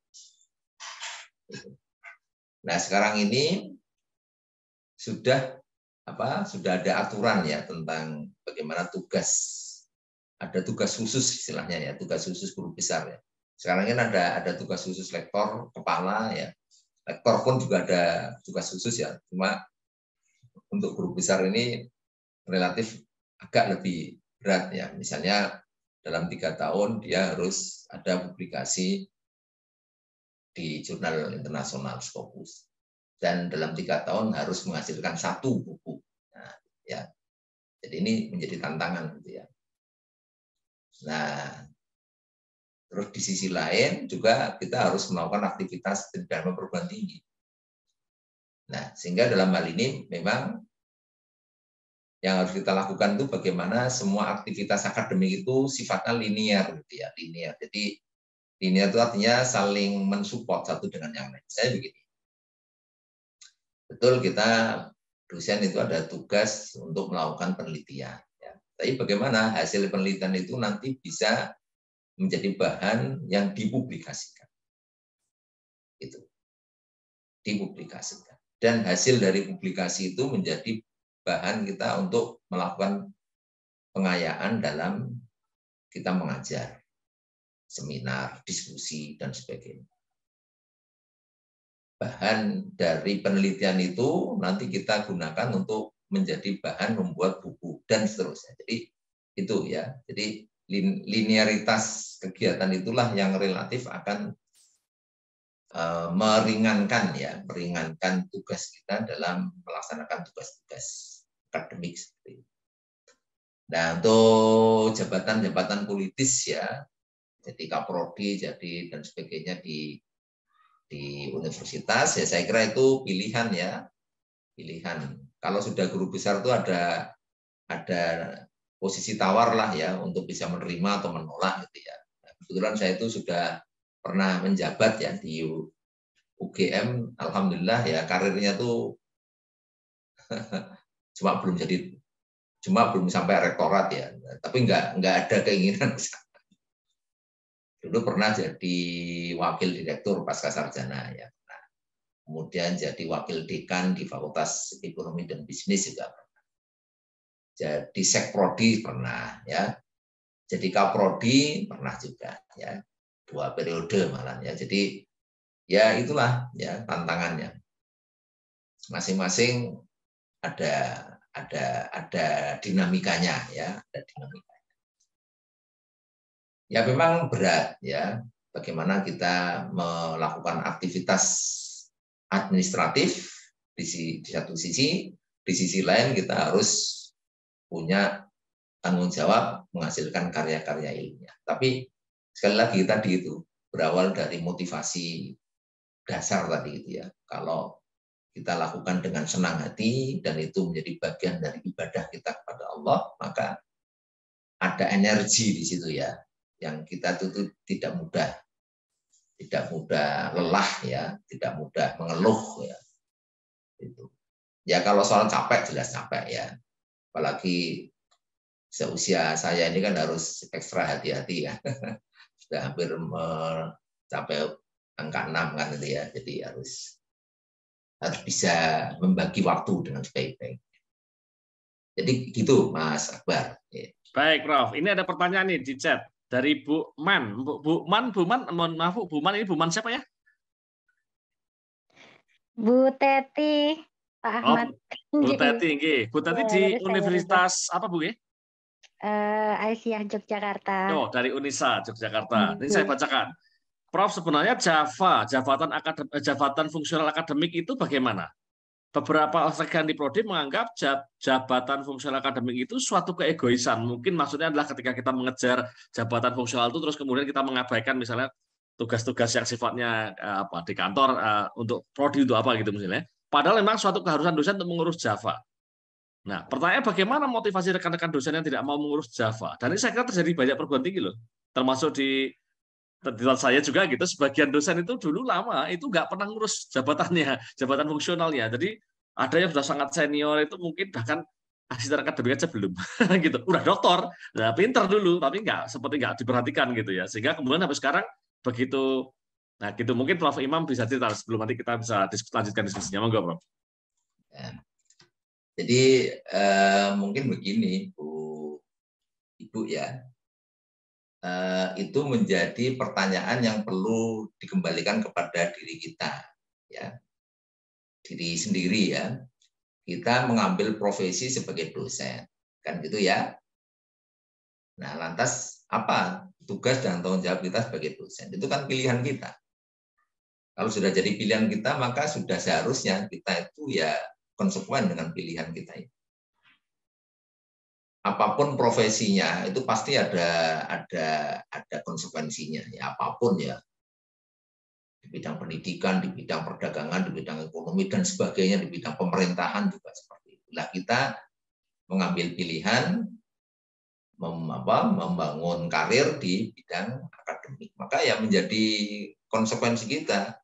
Nah, sekarang ini sudah ada aturan ya tentang bagaimana ada tugas khusus istilahnya ya, tugas khusus guru besar ya. Sekarang kan ada tugas khusus lektor, kepala ya. Lektor pun juga ada tugas khusus ya. Cuma untuk guru besar ini relatif agak lebih berat ya. Misalnya dalam 3 tahun dia harus ada publikasi di jurnal internasional Scopus. Dan dalam 3 tahun harus menghasilkan 1 buku. Nah, ya. Jadi ini menjadi tantangan gitu ya. Nah, terus di sisi lain juga kita harus melakukan aktivitas dalam perguruan tinggi. Nah, sehingga dalam hal ini memang yang harus kita lakukan itu bagaimana semua aktivitas akademik itu sifatnya linear gitu ya, linear. Jadi linear itu artinya saling mensupport satu dengan yang lain. Saya begini. Betul kita dosen itu ada tugas untuk melakukan penelitian ya. Tapi bagaimana hasil penelitian itu nanti bisa menjadi bahan yang dipublikasikan. Itu. Dipublikasikan. Dan hasil dari publikasi itu menjadi bahan kita untuk melakukan pengayaan dalam kita mengajar, seminar, diskusi, dan sebagainya. Bahan dari penelitian itu nanti kita gunakan untuk menjadi bahan membuat buku, dan seterusnya. Jadi itu ya. Jadi linearitas kegiatan itulah yang relatif akan meringankan tugas kita dalam melaksanakan tugas-tugas akademik seperti itu. Nah, untuk jabatan-jabatan politis ya, jadi kaprodi, jadi dan sebagainya di universitas ya, saya kira itu pilihan ya, pilihan. Kalau sudah guru besar itu ada posisi tawar lah ya untuk bisa menerima atau menolak gitu ya. Nah, kebetulan saya itu sudah pernah menjabat ya di UGM, alhamdulillah ya karirnya tuh cuma belum sampai rektorat ya, tapi nggak ada keinginan. Dulu pernah jadi wakil direktur pasca sarjana ya, nah, kemudian jadi wakil dekan di Fakultas Ekonomi dan Bisnis juga pernah, jadi sekprodi pernah ya, jadi kaprodi pernah juga ya, 2 periode malah ya. Jadi ya itulah ya tantangannya. Masing-masing ada ada dinamikanya ya, ada dinamikanya. Ya memang berat ya, bagaimana kita melakukan aktivitas administratif di satu sisi, di sisi lain kita harus punya tanggung jawab menghasilkan karya-karya ilmiah. Tapi sekali lagi tadi itu berawal dari motivasi dasar tadi itu ya. Kalau kita lakukan dengan senang hati dan itu menjadi bagian dari ibadah kita kepada Allah, maka ada energi di situ ya, yang kita itu tidak mudah lelah ya, tidak mudah mengeluh ya. Itu. Ya kalau soal capek jelas capek ya. Apalagi seusia saya ini kan harus ekstra hati-hati ya. Sudah hampir mencapai angka 6 kan itu ya. Jadi harus bisa membagi waktu dengan sebaik-baik. Jadi gitu Mas Akbar. Baik Prof, ini ada pertanyaan nih di chat dari Bu Man. Bu Man, mohon maaf Bu Man, ini Bu Man siapa ya? Bu Teti, Pak Ahmad. Bu Teti, Bu Teti di Universitas apa Bu ya? Aisyah Yogyakarta. Oh, dari Unisa Yogyakarta. Ini saya bacakan. Prof, sebenarnya jabatan fungsional akademik itu bagaimana? Beberapa rekan di Prodi menganggap jabatan fungsional akademik itu suatu keegoisan. Mungkin maksudnya adalah ketika kita mengejar jabatan fungsional itu terus kemudian kita mengabaikan misalnya tugas-tugas yang sifatnya di kantor untuk Prodi itu apa gitu misalnya. Padahal memang suatu keharusan dosen untuk mengurus Java. Nah, pertanyaan bagaimana motivasi rekan-rekan dosen yang tidak mau mengurus Java? Dan ini saya kira terjadi banyak perguruan tinggi loh. Termasuk di tempat saya juga gitu, sebagian dosen itu dulu lama itu nggak pernah ngurus jabatannya, jabatan fungsionalnya. Jadi ada yang sudah sangat senior itu mungkin bahkan asisten akademik aja belum, gitu. Udah doktor, nah pinter dulu, tapi nggak diperhatikan gitu ya. Sehingga kemudian sampai sekarang begitu, nah gitu mungkin Prof Imam bisa cerita sebelum nanti kita bisa lanjutkan diskusinya, monggo Prof. Ya. Jadi mungkin begini Ibu ya. Itu menjadi pertanyaan yang perlu dikembalikan kepada diri kita ya, diri sendiri ya. Kita mengambil profesi sebagai dosen kan gitu ya. Nah lantas apa tugas dan tanggung jawab kita sebagai dosen? Itu kan pilihan kita. Kalau sudah jadi pilihan kita maka sudah seharusnya kita itu ya konsekuen dengan pilihan kita itu. Apapun profesinya itu pasti ada konsekuensinya ya, apapun ya, di bidang pendidikan, di bidang perdagangan, di bidang ekonomi dan sebagainya, di bidang pemerintahan juga seperti itu. Nah, kita mengambil pilihan membangun karir di bidang akademik, maka ya menjadi konsekuensi kita,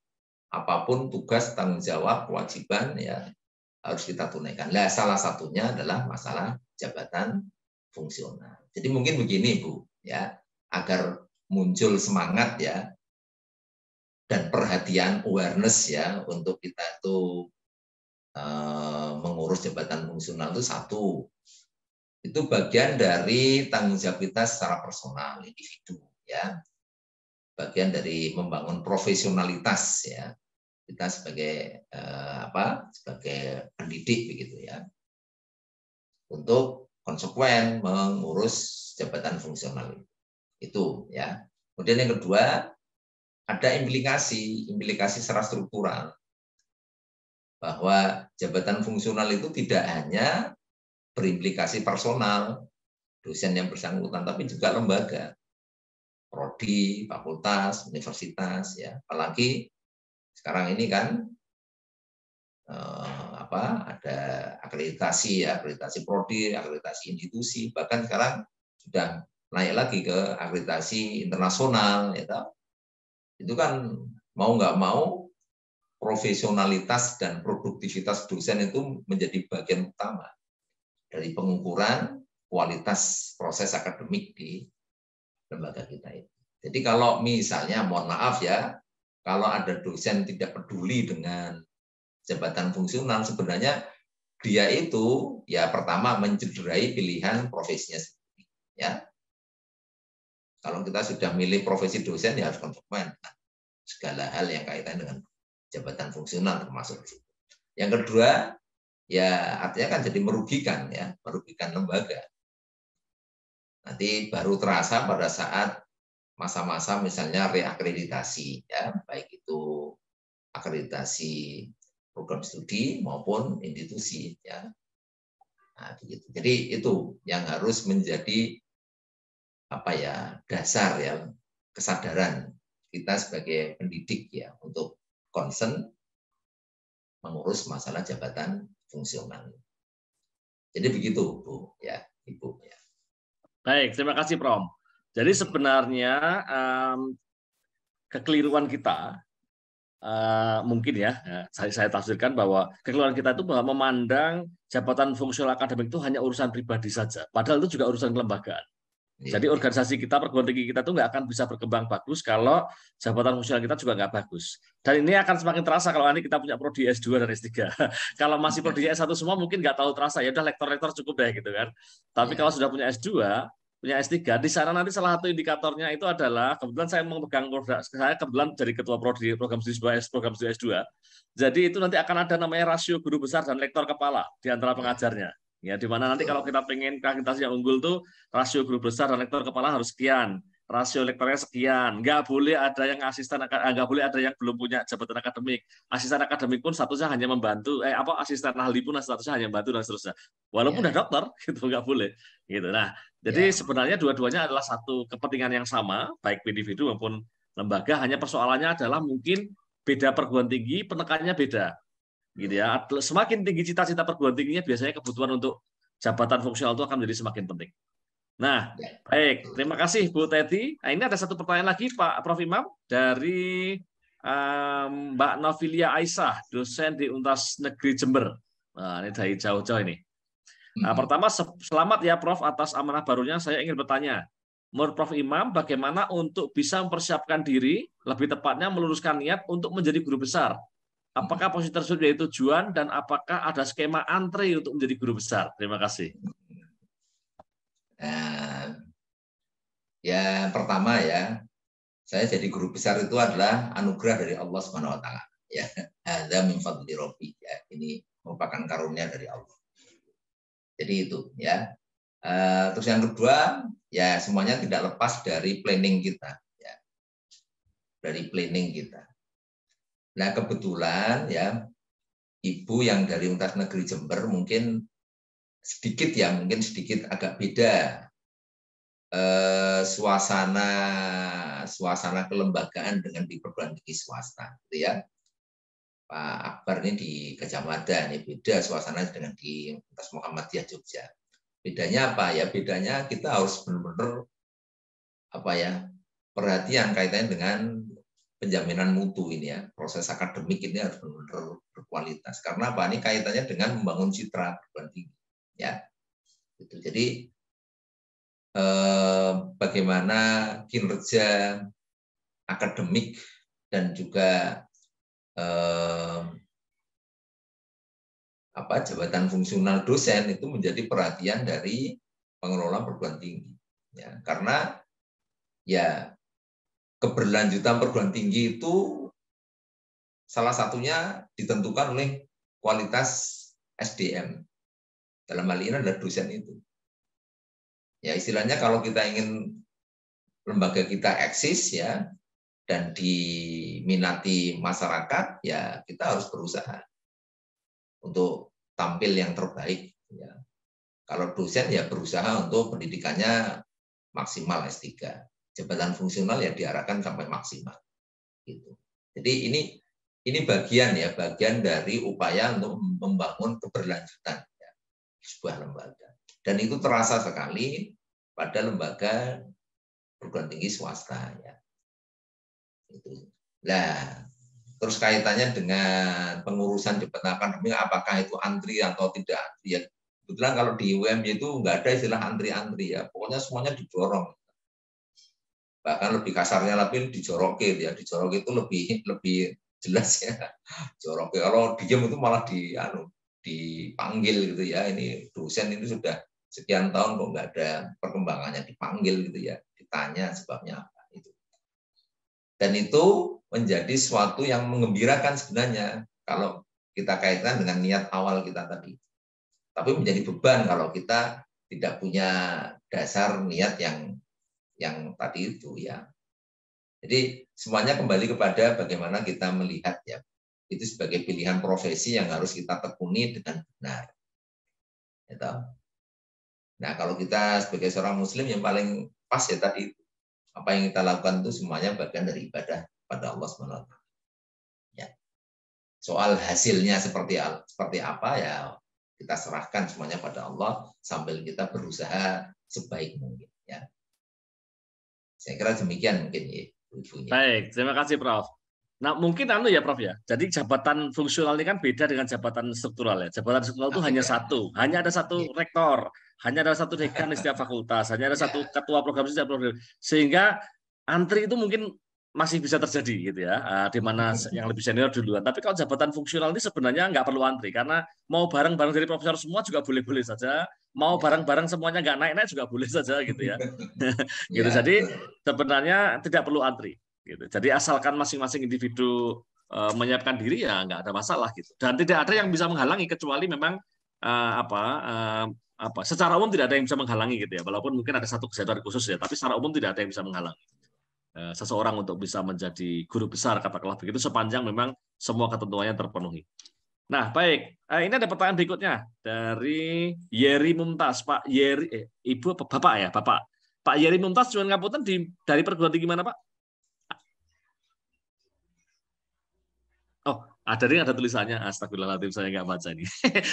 apapun tugas, tanggung jawab, kewajiban ya harus kita tunaikan. Nah, salah satunya adalah masalah jabatan fungsional. Jadi mungkin begini Bu, ya, agar muncul semangat ya dan perhatian awareness ya untuk kita itu mengurus jabatan fungsional itu satu. Itu bagian dari tanggung jawab kita secara personal individu ya. Bagian dari membangun profesionalitas ya. Kita sebagai sebagai pendidik begitu ya. Untuk konsekuen mengurus jabatan fungsional itu ya. Kemudian yang kedua ada implikasi secara struktural bahwa jabatan fungsional itu tidak hanya berimplikasi personal dosen yang bersangkutan tapi juga lembaga, prodi, fakultas, universitas ya. Apalagi sekarang ini kan ada akreditasi ya, akreditasi prodi, akreditasi institusi, bahkan sekarang sudah naik lagi ke akreditasi internasional ya. Itu kan mau nggak mau profesionalitas dan produktivitas dosen itu menjadi bagian utama dari pengukuran kualitas proses akademik di lembaga kita itu. Jadi kalau misalnya mohon maaf ya, kalau ada dosen tidak peduli dengan jabatan fungsional, sebenarnya dia itu ya pertama mencederai pilihan profesinya sendiri ya. Kalau kita sudah milih profesi dosen ya harus konsekuen segala hal yang kaitan dengan jabatan fungsional termasuk di situ. Yang kedua, ya artinya kan jadi merugikan ya, merugikan lembaga. Nanti baru terasa pada saat masa-masa misalnya reakreditasi ya, baik itu akreditasi program studi maupun institusi ya. Nah, begitu. Jadi itu yang harus menjadi apa ya, dasar ya, kesadaran kita sebagai pendidik ya untuk concern mengurus masalah jabatan fungsional. Jadi begitu, Bu ya, Ibu ya. Baik, terima kasih Prom. Jadi sebenarnya kekeliruan kita mungkin ya, saya tafsirkan bahwa kekeliruan kita itu bahwa memandang jabatan fungsional akademik itu hanya urusan pribadi saja. Padahal itu juga urusan kelembagaan. Jadi organisasi kita, perguruan tinggi kita tuh nggak akan bisa berkembang bagus kalau jabatan fungsional kita juga nggak bagus. Dan ini akan semakin terasa kalau nanti kita punya prodi S2 dan S3. Kalau masih prodi S1 semua mungkin nggak tahu terasa, ya udah lektor-lektor cukup deh gitu kan. Tapi kalau sudah punya S2, punya S3, di sana nanti salah satu indikatornya itu adalah, kebetulan saya memegang saya kebetulan jadi ketua prodi program studi S2. Jadi itu nanti akan ada namanya rasio guru besar dan lektor kepala di antara pengajarnya. Ya, di mana nanti kalau kita pengen akreditasi yang unggul tuh rasio guru besar dan lektor kepala harus sekian, rasio lektornya sekian, nggak boleh ada yang nggak boleh ada yang belum punya jabatan akademik. Asisten akademik pun statusnya hanya membantu, asisten ahli pun statusnya hanya membantu dan seterusnya. Walaupun udah dokter, gitu nggak boleh. Gitu. Nah, jadi sebenarnya dua-duanya adalah satu kepentingan yang sama, baik individu maupun lembaga. Hanya persoalannya adalah mungkin beda perguruan tinggi, penekannya beda. Gitu ya. Semakin tinggi cita-cita perguruan tingginya, biasanya kebutuhan untuk jabatan fungsional itu akan menjadi semakin penting. Nah, baik, terima kasih Bu Teti. Nah, ini ada satu pertanyaan lagi Pak Prof Imam dari Mbak Novilia Aisyah, dosen di Universitas Negeri Jember. Nah, ini dari jauh-jauh ini. Nah, pertama, selamat ya Prof atas amanah barunya. Saya ingin bertanya, menurut Prof Imam, bagaimana untuk bisa mempersiapkan diri, lebih tepatnya meluruskan niat untuk menjadi guru besar? Apakah posisi tersebut jadi tujuan dan apakah ada skema antri untuk menjadi guru besar? Terima kasih. Ya pertama ya, saya jadi guru besar itu adalah anugerah dari Allah Subhanahu Wa Taala. Ya, ada min fadli Rabbi. Ya, ini merupakan karunia dari Allah. Jadi itu ya. Terus yang kedua, ya semuanya tidak lepas dari planning kita. Ya. Dari planning kita. Nah kebetulan ya Ibu yang dari Universitas Negeri Jember mungkin sedikit agak beda suasana kelembagaan dengan di perguruan tinggi swasta, gitu ya. Pak Akbar ini di Gajah Mada, ini beda suasananya dengan di Universitas Muhammadiyah Jogja. Bedanya apa ya? Bedanya kita harus benar-benar perhatian kaitannya dengan penjaminan mutu ini ya, proses akademik ini harus benar-benar berkualitas. Karena apa? Ini kaitannya dengan membangun citra perguruan tinggi, ya. Gitu. Jadi bagaimana kinerja akademik dan juga jabatan fungsional dosen itu menjadi perhatian dari pengelola perguruan tinggi, ya. Karena ya keberlanjutan perguruan tinggi itu salah satunya ditentukan oleh kualitas SDM. Dalam hal ini adalah dosen itu. Ya istilahnya kalau kita ingin lembaga kita eksis ya dan diminati masyarakat, ya kita harus berusaha untuk tampil yang terbaik. Ya. Kalau dosen ya berusaha untuk pendidikannya maksimal S3. Jabatan fungsional ya diarahkan sampai maksimal. Gitu. Jadi ini bagian dari upaya untuk membangun keberlanjutan ya, sebuah lembaga. Dan itu terasa sekali pada lembaga perguruan tinggi swasta ya. Itu. Nah, terus kaitannya dengan pengurusan jabatan akademik, apakah itu antri atau tidak antri ya. Kebetulan kalau di UMY itu nggak ada istilah antri-antri ya. Pokoknya semuanya didorong. Bahkan lebih kasarnya lagi dijoroke ya. Dijoroke itu lebih jelas ya. Joroke kalau diem itu malah dipanggil gitu ya. Ini dosen ini sudah sekian tahun kok nggak ada perkembangannya, dipanggil gitu ya. Ditanya sebabnya apa itu. Dan itu menjadi sesuatu yang menggembirakan sebenarnya kalau kita kaitkan dengan niat awal kita tadi. Tapi menjadi beban kalau kita tidak punya dasar niat yang tadi itu ya. Jadi semuanya kembali kepada bagaimana kita melihat ya. Itu sebagai pilihan profesi yang harus kita tekuni dengan benar. Gitu. Nah, kalau kita sebagai seorang muslim yang paling pas ya tadi, apa yang kita lakukan itu semuanya bagian dari ibadah pada Allah SWT. Ya. Soal hasilnya seperti apa ya kita serahkan semuanya pada Allah sambil kita berusaha sebaik mungkin. Ya. Saya kira demikian mungkin ya. Baik, terima kasih Prof. Nah, mungkin ya Prof ya. Jadi jabatan fungsional ini kan beda dengan jabatan struktural ya. Jabatan struktural itu hanya satu, hanya ada satu rektor, hanya ada satu dekan di setiap fakultas, hanya ada satu ketua program di setiap program. Sehingga antri itu mungkin masih bisa terjadi gitu ya, di mana yang lebih senior duluan. Tapi kalau jabatan fungsional ini sebenarnya nggak perlu antri karena mau bareng-bareng dari profesor semua juga boleh-boleh saja. Mau bareng-bareng semuanya nggak naik-naik juga boleh saja gitu ya. Gitu. Jadi sebenarnya tidak perlu antri. Gitu. Jadi asalkan masing-masing individu menyiapkan diri ya nggak ada masalah gitu. Dan tidak ada yang bisa menghalangi kecuali memang secara umum tidak ada yang bisa menghalangi gitu ya. Walaupun mungkin ada satu kesadaran khusus ya, tapi secara umum tidak ada yang bisa menghalangi seseorang untuk bisa menjadi guru besar katakanlah begitu sepanjang memang semua ketentuannya terpenuhi. Nah baik, ini ada pertanyaan berikutnya dari Yeri Mumtaz, Pak Yeri, Ibu Bapak ya Bapak. Pak Yeri Mumtaz Juan Ngapunten dari perguruan tinggi mana Pak? Oh, ada tulisannya. Astagfirullahaladzim, saya nggak baca ini.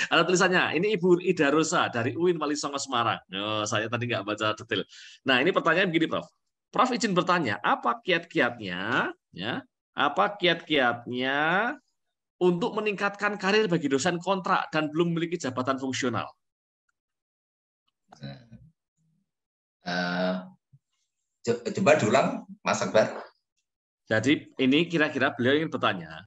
Ada tulisannya. Ini Ibu Ida Rosa dari UIN Walisongo Semarang. Oh, saya tadi nggak baca detail. Nah, ini pertanyaan begini, Prof. Prof izin bertanya, apa kiat-kiatnya, ya? Apa kiat-kiatnya untuk meningkatkan karir bagi dosen kontrak dan belum memiliki jabatan fungsional? Coba diulang, Mas Akbar. Jadi ini kira-kira beliau ingin bertanya,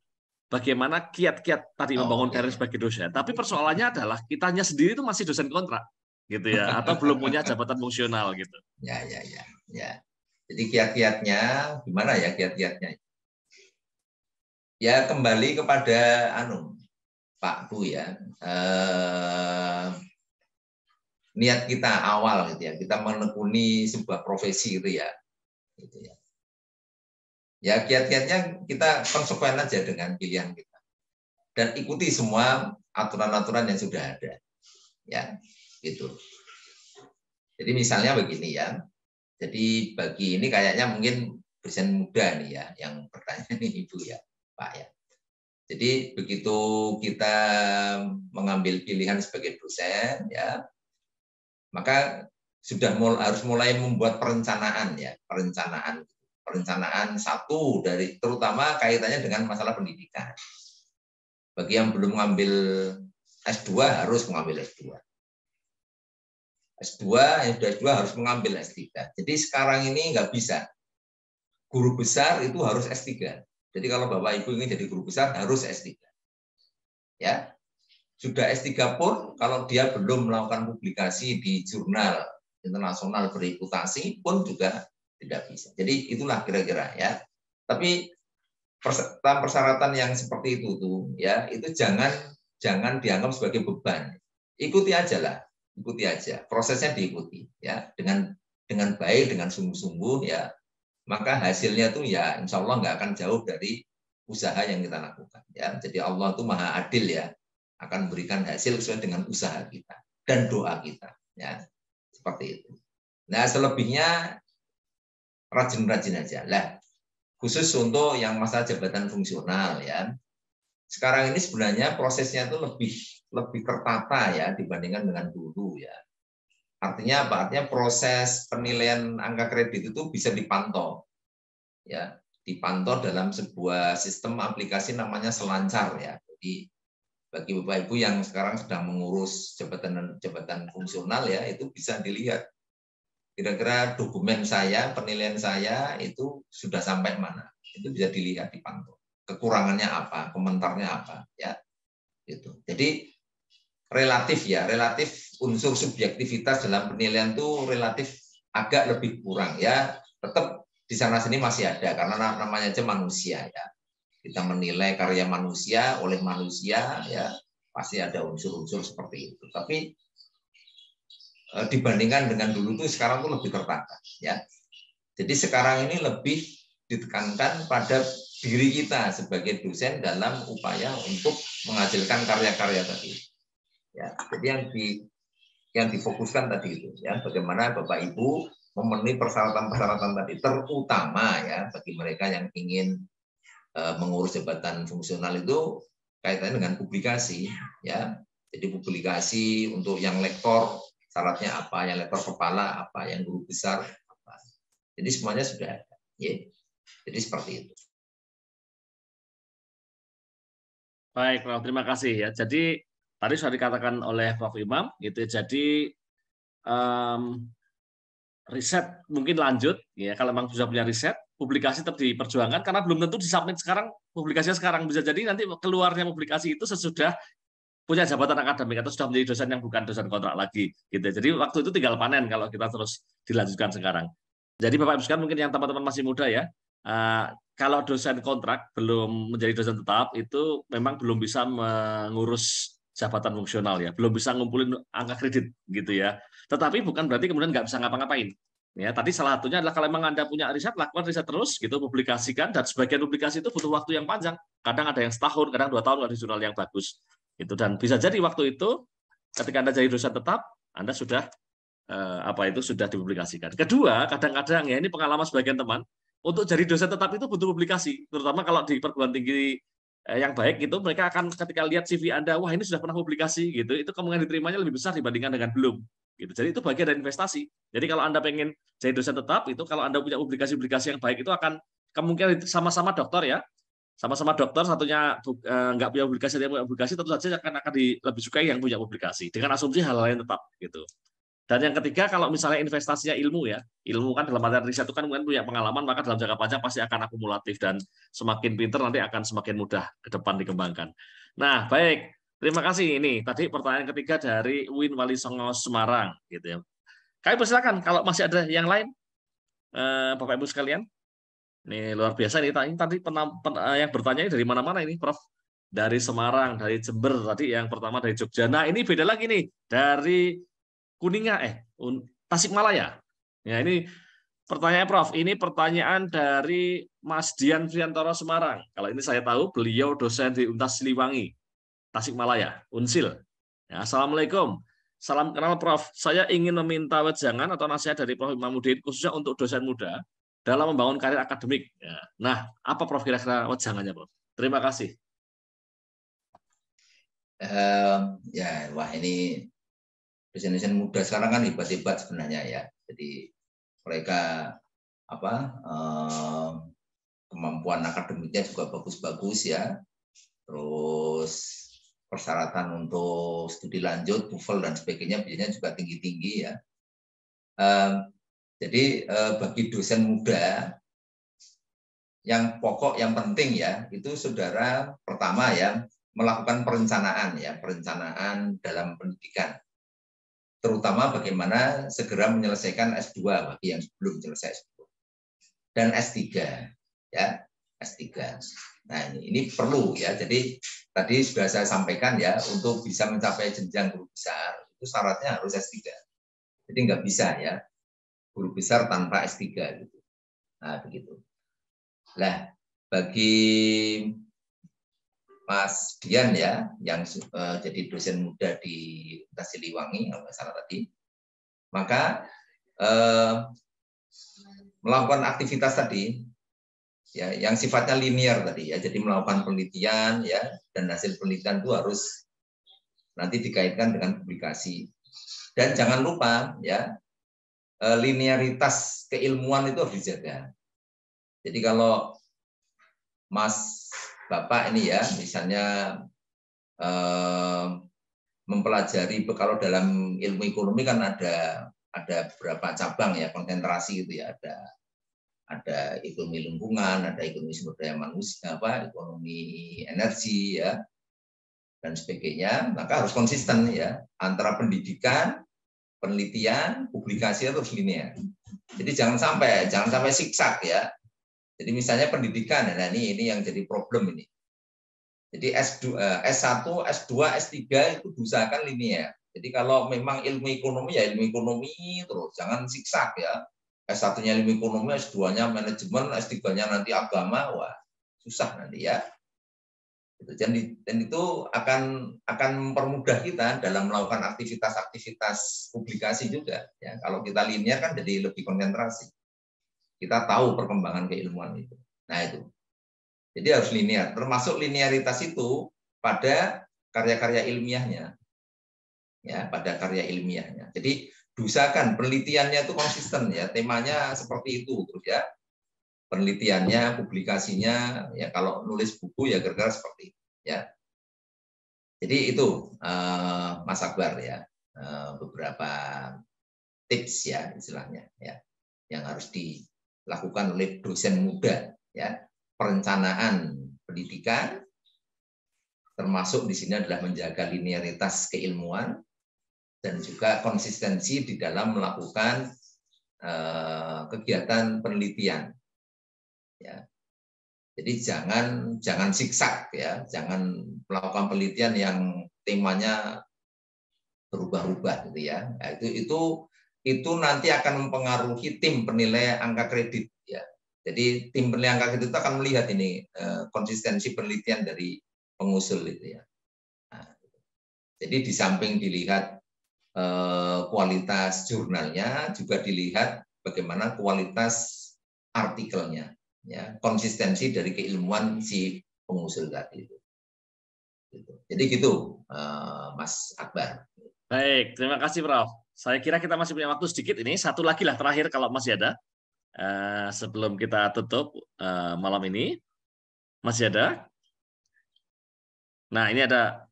bagaimana kiat-kiat tadi membangun karir sebagai dosen. Tapi persoalannya adalah kitanya sendiri itu masih dosen kontrak, gitu ya, atau belum punya jabatan fungsional gitu. Ya. Jadi kiat-kiatnya gimana ya kiat-kiatnya? Ya kembali kepada Pak Bu ya. Niat kita awal gitu ya. Kita menekuni sebuah profesi gitu ya. Gitu ya. Ya kiat-kiatnya kita konsekuen aja dengan pilihan kita. Dan ikuti semua aturan-aturan yang sudah ada. Ya, gitu. Jadi misalnya begini ya. Jadi bagi ini kayaknya mungkin dosen muda nih ya yang bertanya nih Ibu ya, Pak ya. Jadi begitu kita mengambil pilihan sebagai dosen ya, maka sudah harus mulai membuat perencanaan ya, perencanaan satu dari terutama kaitannya dengan masalah pendidikan. Bagi yang belum mengambil S2 harus mengambil S2. S2, yang sudah S2 harus mengambil S3. Jadi sekarang ini nggak bisa. Guru besar itu harus S3. Jadi kalau Bapak Ibu ingin jadi guru besar harus S3. Ya. Sudah S3 pun kalau dia belum melakukan publikasi di jurnal internasional bereputasi pun juga tidak bisa. Jadi itulah kira-kira ya. Tapi persyaratan yang seperti itu tuh ya, itu jangan dianggap sebagai beban. Ikuti aja lah. Ikuti aja, prosesnya diikuti ya dengan baik, dengan sungguh-sungguh ya, maka hasilnya tuh ya insya Allah nggak akan jauh dari usaha yang kita lakukan ya. Jadi Allah tuh maha adil ya, akan berikan hasil sesuai dengan usaha kita dan doa kita ya, seperti itu. Nah selebihnya rajin-rajin aja lah, khusus untuk yang masalah jabatan fungsional ya. Sekarang ini sebenarnya prosesnya itu lebih tertata ya dibandingkan dengan dulu ya. Artinya apa? Artinya proses penilaian angka kredit itu bisa dipantau. Ya, dipantau dalam sebuah sistem aplikasi namanya Selancar ya. Jadi bagi Bapak Ibu yang sekarang sedang mengurus jabatan fungsional ya, itu bisa dilihat. Kira-kira dokumen saya, penilaian saya itu sudah sampai mana. Itu bisa dilihat, dipantau. Kekurangannya apa, komentarnya apa ya. Gitu. Jadi relatif unsur subjektivitas dalam penilaian itu relatif agak lebih kurang ya, tetap di sana sini masih ada karena namanya aja manusia ya, kita menilai karya manusia oleh manusia, ya pasti ada unsur-unsur seperti itu. Tapi dibandingkan dengan dulu tuh sekarang tuh lebih tertata, ya. Jadi sekarang ini lebih ditekankan pada diri kita sebagai dosen dalam upaya untuk menghasilkan karya-karya tadi. Ya, jadi yang difokuskan tadi itu, ya, bagaimana Bapak Ibu memenuhi persyaratan-persyaratan tadi, terutama ya bagi mereka yang ingin mengurus jabatan fungsional itu kaitannya dengan publikasi, ya. Jadi publikasi untuk yang lektor syaratnya apa, yang lektor kepala apa, yang guru besar apa. Jadi semuanya sudah ada, ya. Jadi seperti itu. Baik, Prof. Terima kasih ya. Jadi tadi sudah dikatakan oleh Prof. Imam, gitu. Jadi riset mungkin lanjut, ya. Kalau memang sudah punya riset, publikasi tetap diperjuangkan karena belum tentu disubmit sekarang, publikasinya sekarang bisa jadi nanti keluarnya publikasi itu sesudah punya jabatan akademik atau sudah menjadi dosen yang bukan dosen kontrak lagi, gitu. Jadi waktu itu tinggal panen kalau kita terus dilanjutkan sekarang. Jadi Bapak Ibu sekalian, mungkin yang teman-teman masih muda ya, kalau dosen kontrak belum menjadi dosen tetap itu memang belum bisa mengurus jabatan fungsional ya, belum bisa ngumpulin angka kredit gitu ya. Tetapi bukan berarti kemudian nggak bisa ngapa-ngapain. Ya, tadi salah satunya adalah kalau memang Anda punya riset, lakukan riset terus, gitu, publikasikan, dan sebagian publikasi itu butuh waktu yang panjang. Kadang ada yang setahun, kadang 2 tahun kalau di jurnal yang bagus. Itu, dan bisa jadi waktu itu ketika Anda jadi dosen tetap, Anda sudah sudah dipublikasikan. Kedua, kadang-kadang ya ini pengalaman sebagian teman, untuk jadi dosen tetap itu butuh publikasi, terutama kalau di perguruan tinggi yang baik itu mereka akan ketika lihat CV Anda, wah ini sudah pernah publikasi gitu, itu kemungkinan diterimanya lebih besar dibandingkan dengan belum. Gitu. Jadi itu bagian dari investasi. Jadi kalau Anda pengen jadi dosen tetap, itu kalau Anda punya publikasi-publikasi yang baik itu akan kemungkinan sama-sama dokter ya, sama-sama dokter, satunya nggak punya publikasi, dia punya publikasi, tentu saja akan lebih sukai yang punya publikasi dengan asumsi hal lain tetap gitu. Dan yang ketiga, kalau misalnya investasinya ilmu ya, ilmu kan dalam artian riset itu kan punya pengalaman, maka dalam jangka panjang pasti akan akumulatif dan semakin pinter nanti akan semakin mudah ke depan dikembangkan. Nah, baik. Terima kasih. Ini tadi pertanyaan ketiga dari Win Wali Songo Semarang, gitu ya. Kami persilakan kalau masih ada yang lain, Bapak Ibu sekalian. Ini luar biasa nih. Tadi yang bertanya dari mana-mana ini, Prof. Dari Semarang, dari Jember, tadi yang pertama dari Jogja. Nah, ini beda lagi nih dari Kuningan, Tasikmalaya. Ya, ini pertanyaan Prof. Ini pertanyaan dari Mas Dian Friantoro Semarang. Kalau ini saya tahu beliau dosen di Untas Siliwangi, Tasikmalaya, Unsil. Ya, Assalamualaikum. Salam kenal Prof. Saya ingin meminta wejangan atau nasihat dari Prof. Imamuddin khususnya untuk dosen muda dalam membangun karir akademik. Ya. Nah, apa Prof kira-kira wejangannya, Prof? Terima kasih. Wah ini dosen-dosen muda sekarang kan hebat-hebat sebenarnya ya. Jadi mereka kemampuan akademiknya juga bagus-bagus ya. Terus persyaratan untuk studi lanjut, TOEFL dan sebagainya biasanya juga tinggi-tinggi ya. Jadi bagi dosen muda yang pokok, yang penting ya, itu saudara pertama ya melakukan perencanaan ya, perencanaan dalam pendidikan. Terutama bagaimana segera menyelesaikan S2 bagi yang belum selesai S2 dan S3 ya, S3. Nah, ini perlu ya. Jadi tadi sudah saya sampaikan ya, untuk bisa mencapai jenjang guru besar itu syaratnya harus S3. Jadi nggak bisa ya guru besar tanpa S3 gitu. Nah, begitu. Nah, bagi Mas Dian ya, yang jadi dosen muda di Untas Siliwangi, kalau nggak salah tadi, maka melakukan aktivitas tadi, ya, yang sifatnya linear tadi ya, jadi melakukan penelitian ya, dan hasil penelitian itu harus nanti dikaitkan dengan publikasi. Dan jangan lupa ya, linearitas keilmuan itu harus dijaga. Jadi kalau Mas Bapak ini ya, misalnya mempelajari, kalau dalam ilmu ekonomi kan ada beberapa cabang ya, konsentrasi gitu ya, ada ekonomi lingkungan, ada ekonomi sumber daya manusia, ekonomi energi ya, dan sebagainya. Maka harus konsisten ya antara pendidikan, penelitian, publikasi harus linear. Jadi jangan sampai siksak ya. Jadi misalnya pendidikan, nah ini yang jadi problem ini. Jadi S1, S2, S3 itu diusahakan linear. Jadi kalau memang ilmu ekonomi ya ilmu ekonomi terus, jangan siksak ya. S1-nya ilmu ekonomi, S2-nya manajemen, S3-nya nanti agama, wah susah nanti ya. Dan itu akan mempermudah kita dalam melakukan aktivitas-aktivitas publikasi juga. Ya, kalau kita linear kan jadi lebih konsentrasi. Kita tahu perkembangan keilmuan itu. Nah itu. Jadi harus linear. Termasuk linearitas itu pada karya-karya ilmiahnya. Ya, pada karya ilmiahnya. Jadi diusahakan penelitiannya itu konsisten ya. Temanya seperti itu terus ya. Penelitiannya, publikasinya, ya kalau nulis buku ya kira-kira seperti itu, ya. Jadi itu Mas Akbar ya, beberapa tips ya istilahnya ya, yang harus dilakukan oleh dosen muda ya, perencanaan pendidikan, termasuk di sini adalah menjaga linearitas keilmuan dan juga konsistensi di dalam melakukan kegiatan penelitian. Ya. Jadi jangan siksak ya, jangan melakukan penelitian yang temanya berubah-ubah gitu ya. Nah, itu nanti akan mempengaruhi tim penilai angka kredit ya. Jadi tim penilai angka kredit itu akan melihat ini konsistensi penelitian dari pengusul itu ya. Nah, jadi di samping dilihat kualitas jurnalnya, juga dilihat bagaimana kualitas artikelnya. Ya, konsistensi dari keilmuan si pengusul tadi itu. Jadi gitu, Mas Akbar. Baik, terima kasih Prof. Saya kira kita masih punya waktu sedikit ini. Satu lagi lah terakhir kalau masih ada. Sebelum kita tutup malam ini. Masih ada? Nah, ini ada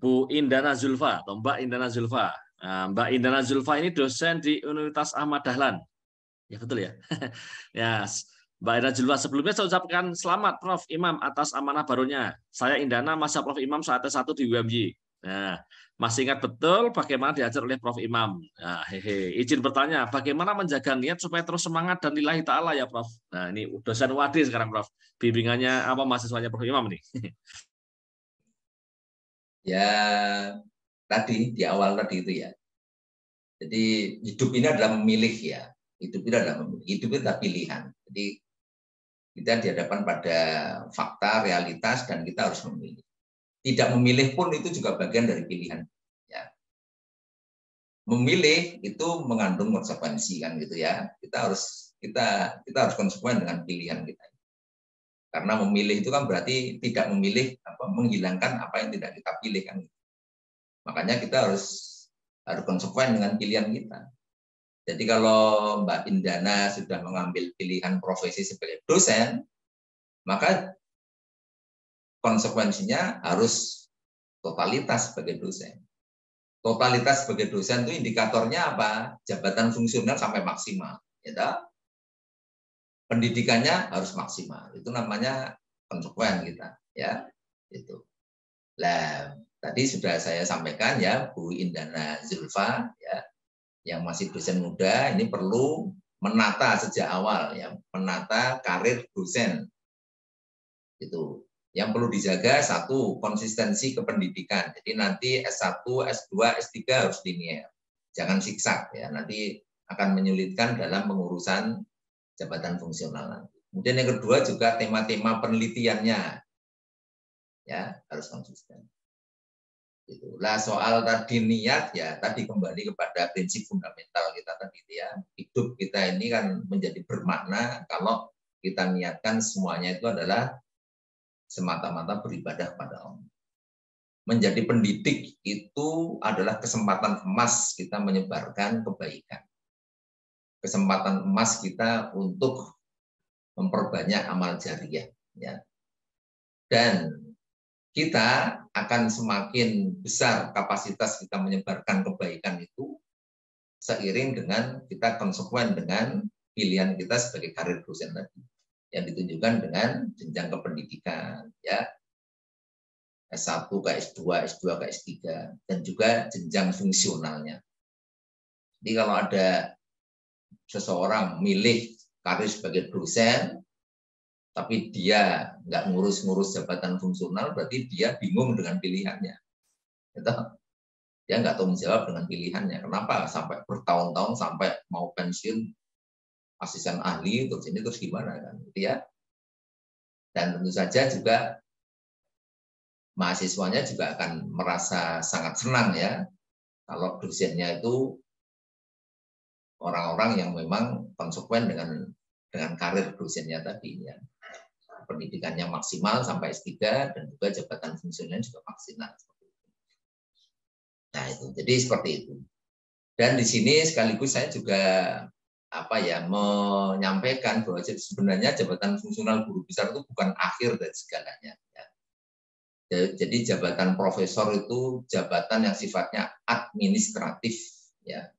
Bu Indana Zulfa, atau Mbak Indana Zulfa. Mbak Indana Zulfa ini dosen di Universitas Ahmad Dahlan. Ya betul ya. Ya, Mbak Indana Zulfa, sebelumnya saya ucapkan selamat Prof. Imam atas amanah barunya. Saya Indana, masa Prof. Imam saat S1 di UMY. Nah, masih ingat betul bagaimana diajar oleh Prof. Imam. Nah, izin bertanya, bagaimana menjaga niat supaya terus semangat dan lillahi ta'ala ya Prof? Nah, ini dosen wadi sekarang Prof. Bimbingannya apa mahasiswanya Prof. Imam nih? Ya, tadi di awal tadi itu ya. Jadi hidup ini adalah memilih ya. Hidup ini adalah memilih. Hidup itu adalah pilihan. Jadi kita dihadapkan pada fakta, realitas, dan kita harus memilih. Tidak memilih pun itu juga bagian dari pilihan. Ya. Memilih itu mengandung konsekuensi kan gitu ya. Kita harus konsekuen dengan pilihan kita. Karena memilih itu kan berarti tidak memilih menghilangkan apa yang tidak kita pilih kan. Makanya kita harus konsekuen dengan pilihan kita. Jadi kalau Mbak Indana sudah mengambil pilihan profesi sebagai dosen, maka konsekuensinya harus totalitas sebagai dosen. Totalitas sebagai dosen itu indikatornya apa? Jabatan fungsional sampai maksimal. Ya, pendidikannya harus maksimal. Itu namanya konsekuen kita. Ya, itu. Nah, tadi sudah saya sampaikan ya, Bu Indana Zulfa, ya, yang masih dosen muda, ini perlu menata sejak awal, ya, menata karir dosen. Itu. Yang perlu dijaga satu, konsistensi kependidikan. Jadi nanti S1, S2, S3 harus linear. Jangan siksak, ya. Nanti akan menyulitkan dalam pengurusan jabatan fungsional. Kemudian yang kedua juga tema-tema penelitiannya, ya, harus konsisten. Itulah soal tadi niat ya, tadi kembali kepada prinsip fundamental kita tadi ya. Hidup kita ini kan menjadi bermakna kalau kita niatkan semuanya itu adalah semata-mata beribadah kepada Allah. Menjadi pendidik itu adalah kesempatan emas kita menyebarkan kebaikan. Kesempatan emas kita untuk memperbanyak amal jariah ya. Dan kita akan semakin besar kapasitas kita menyebarkan kebaikan itu seiring dengan kita konsekuen dengan pilihan kita sebagai karir dosen tadi yang ditunjukkan dengan jenjang kependidikan ya, S1 ke S2, S2 ke S3 dan juga jenjang fungsionalnya. Jadi kalau ada seseorang milih karir sebagai dosen, tapi dia nggak ngurus-ngurus jabatan fungsional, berarti dia bingung dengan pilihannya. Gitu. Dia nggak tahu menjawab dengan pilihannya. Kenapa sampai bertahun-tahun sampai mau pensiun asisten ahli terus gimana kan? Gitu ya. Dan tentu saja juga mahasiswanya juga akan merasa sangat senang ya kalau dosennya itu orang-orang yang memang konsekuen dengan karir dosennya tadi ya. Pendidikannya maksimal sampai S3 dan juga jabatan fungsionalnya juga maksimal. Nah, itu. Jadi seperti itu. Dan di sini sekaligus saya juga menyampaikan bahwa sebenarnya jabatan fungsional guru besar itu bukan akhir dari segalanya. Ya. Jadi jabatan profesor itu jabatan yang sifatnya administratif, ya,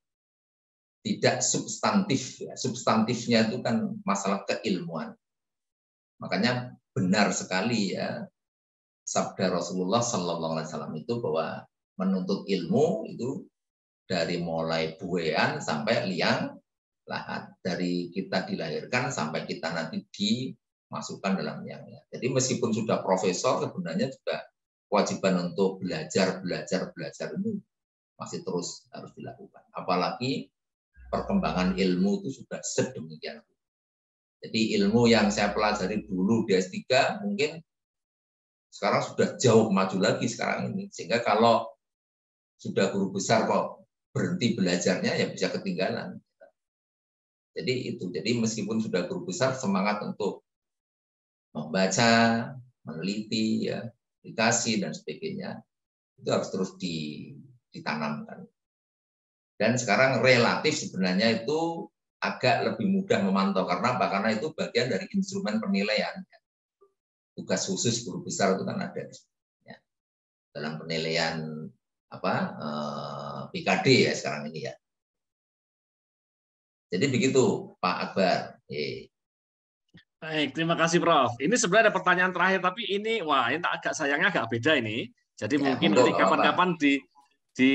tidak substantif. Ya. Substantifnya itu kan masalah keilmuan. Makanya benar sekali ya sabda Rasulullah SAW itu bahwa menuntut ilmu itu dari mulai buean sampai liang lahat, dari kita dilahirkan sampai kita nanti dimasukkan dalam liangnya. Jadi meskipun sudah profesor sebenarnya juga kewajiban untuk belajar ini masih terus harus dilakukan. Apalagi perkembangan ilmu itu sudah sedemikian. Jadi ilmu yang saya pelajari dulu di S3 mungkin sekarang sudah jauh maju lagi sekarang ini. Sehingga kalau sudah guru besar kok berhenti belajarnya ya bisa ketinggalan. Jadi itu. Jadi meskipun sudah guru besar semangat untuk membaca, meneliti, ya, aplikasi dan sebagainya itu harus terus ditanamkan. Dan sekarang relatif sebenarnya itu agak lebih mudah memantau karena apa? Karena itu bagian dari instrumen penilaian. Tugas khusus guru besar itu kan ada ya, dalam penilaian PKD ya sekarang ini ya. Jadi begitu Pak Akbar. Baik, terima kasih Prof. Ini sebenarnya ada pertanyaan terakhir, tapi ini agak sayangnya agak beda ini. Jadi ya, mungkin nanti kapan-kapan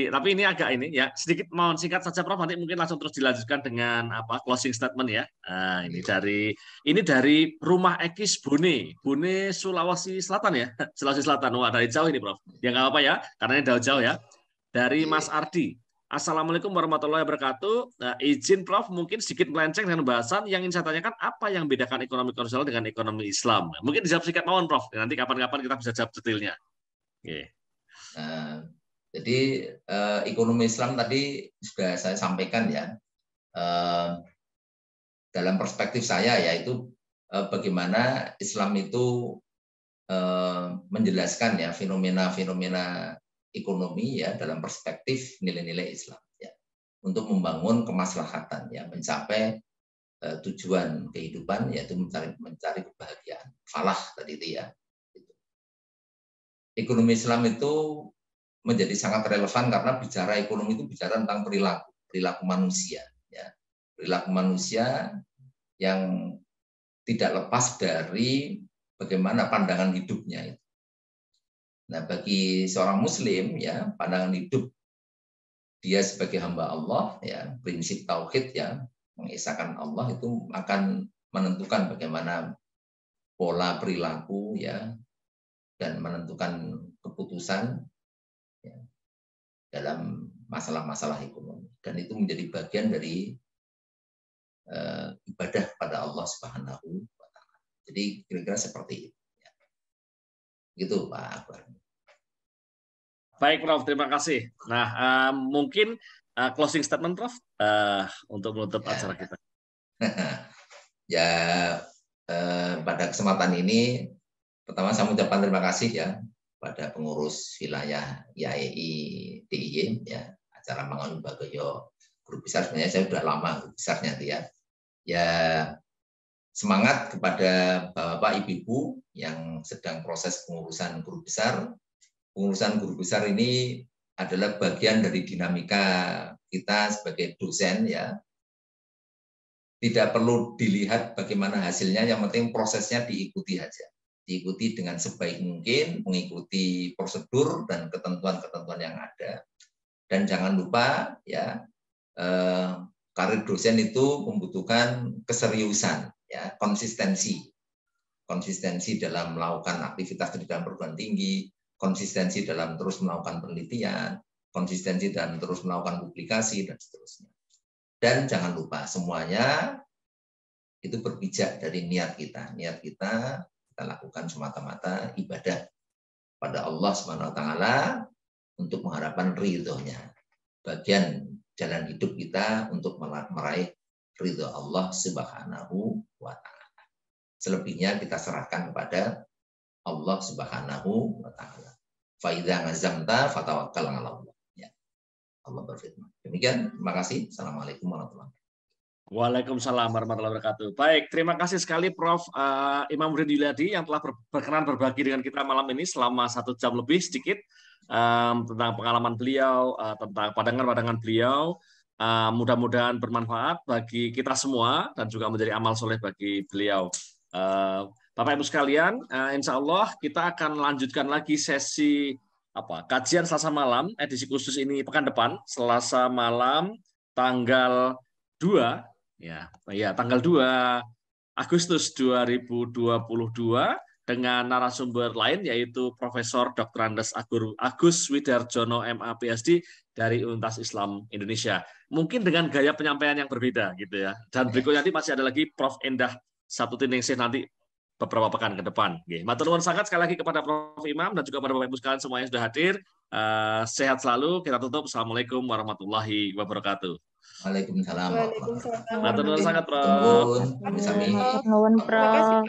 tapi ini agak ini ya sedikit mohon singkat saja Prof, nanti mungkin langsung terus dilanjutkan dengan closing statement ya. Nah, ini dari Rumah Ekis Bone Sulawesi Selatan ya. Sulawesi Selatan. Wah, dari jauh ini Prof. Ya nggak apa-apa ya, karena ini jauh ya. Dari Mas Ardi. Assalamualaikum warahmatullahi wabarakatuh. Nah, izin Prof, mungkin sedikit melenceng dengan bahasan yang ingin saya tanyakan, apa yang membedakan ekonomi konvensional dengan ekonomi Islam? Mungkin dijawab singkat mohon Prof. Nanti kapan-kapan kita bisa jawab detailnya. Oke. Jadi ekonomi Islam tadi sudah saya sampaikan ya. Dalam perspektif saya yaitu bagaimana Islam itu menjelaskan ya fenomena-fenomena ekonomi ya dalam perspektif nilai-nilai Islam ya untuk membangun kemaslahatan ya mencapai tujuan kehidupan yaitu mencari kebahagiaan falah tadi itu ya. Ekonomi Islam itu menjadi sangat relevan karena bicara ekonomi itu bicara tentang perilaku manusia ya. Perilaku manusia yang tidak lepas dari bagaimana pandangan hidupnya itu. Nah, bagi seorang muslim ya, pandangan hidup dia sebagai hamba Allah ya, prinsip tauhid ya, mengesahkan Allah itu akan menentukan bagaimana pola perilaku ya dan menentukan keputusan ya, dalam masalah-masalah ekonomi, dan itu menjadi bagian dari ibadah pada Allah Subhanahu wa Ta'ala. Jadi kira-kira seperti itu. Ya. Gitu Pak Akbar. Baik Prof, terima kasih. Nah, mungkin closing statement Prof untuk menutup acara kita. Ya, pada kesempatan ini pertama saya mengucapkan terima kasih ya pada pengurus wilayah IAEI DIY ya, acara Mangun Bagoyo guru besar. Sebenarnya saya sudah lama guru besarnya ya. Ya, semangat kepada Bapak Ibu yang sedang proses pengurusan guru besar. Pengurusan guru besar ini adalah bagian dari dinamika kita sebagai dosen ya. Tidak perlu dilihat bagaimana hasilnya, yang penting prosesnya diikuti aja. Diikuti dengan sebaik mungkin, mengikuti prosedur dan ketentuan-ketentuan yang ada. Dan jangan lupa ya, karir dosen itu membutuhkan keseriusan, ya, konsistensi dalam melakukan aktivitas pendidikan perguruan tinggi, konsistensi dalam terus melakukan penelitian, konsistensi dalam terus melakukan publikasi dan seterusnya. Dan jangan lupa semuanya itu berpijak dari niat kita. Niat kita lakukan semata-mata ibadah pada Allah Subhanahu wa taala untuk mengharapkan ridhonya. Bagian jalan hidup kita untuk meraih ridho Allah Subhanahu wa taala. Selebihnya kita serahkan kepada Allah Subhanahu wa taala. Fa idza ngazamta fatawakkal 'ala Allah. Ya. Allah berfirman. Demikian, terima kasih. Assalamualaikum warahmatullahi wabarakatuh. Waalaikumsalam warahmatullahi wabarakatuh. Baik, terima kasih sekali Prof. Imam Muhyiddin Yuliadi yang telah berkenan berbagi dengan kita malam ini selama 1 jam lebih sedikit tentang pengalaman beliau, tentang pandangan-pandangan beliau. Mudah-mudahan bermanfaat bagi kita semua dan juga menjadi amal soleh bagi beliau. Bapak Ibu sekalian, insya Allah kita akan lanjutkan lagi sesi kajian Selasa malam, edisi khusus ini pekan depan, Selasa malam tanggal 2. Tanggal 2 Agustus 2022 dengan narasumber lain yaitu Profesor Dr. Andes Agus Widarjono MA PhD dari Universitas Islam Indonesia. Mungkin dengan gaya penyampaian yang berbeda gitu ya. Dan berikutnya nanti masih ada lagi Prof. Endah Sabtuningsih nanti beberapa pekan ke depan. Matur nuwun sangat sekali lagi kepada Prof. Imam dan juga kepada Bapak Ibu sekalian semua yang sudah hadir. Sehat selalu. Kita tutup. Assalamualaikum warahmatullahi wabarakatuh. Waalaikumsalam. Matur nuwun sangat, Prof. Nuwun, Prof.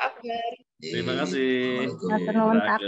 Terima kasih. Matur nuwun, Pak.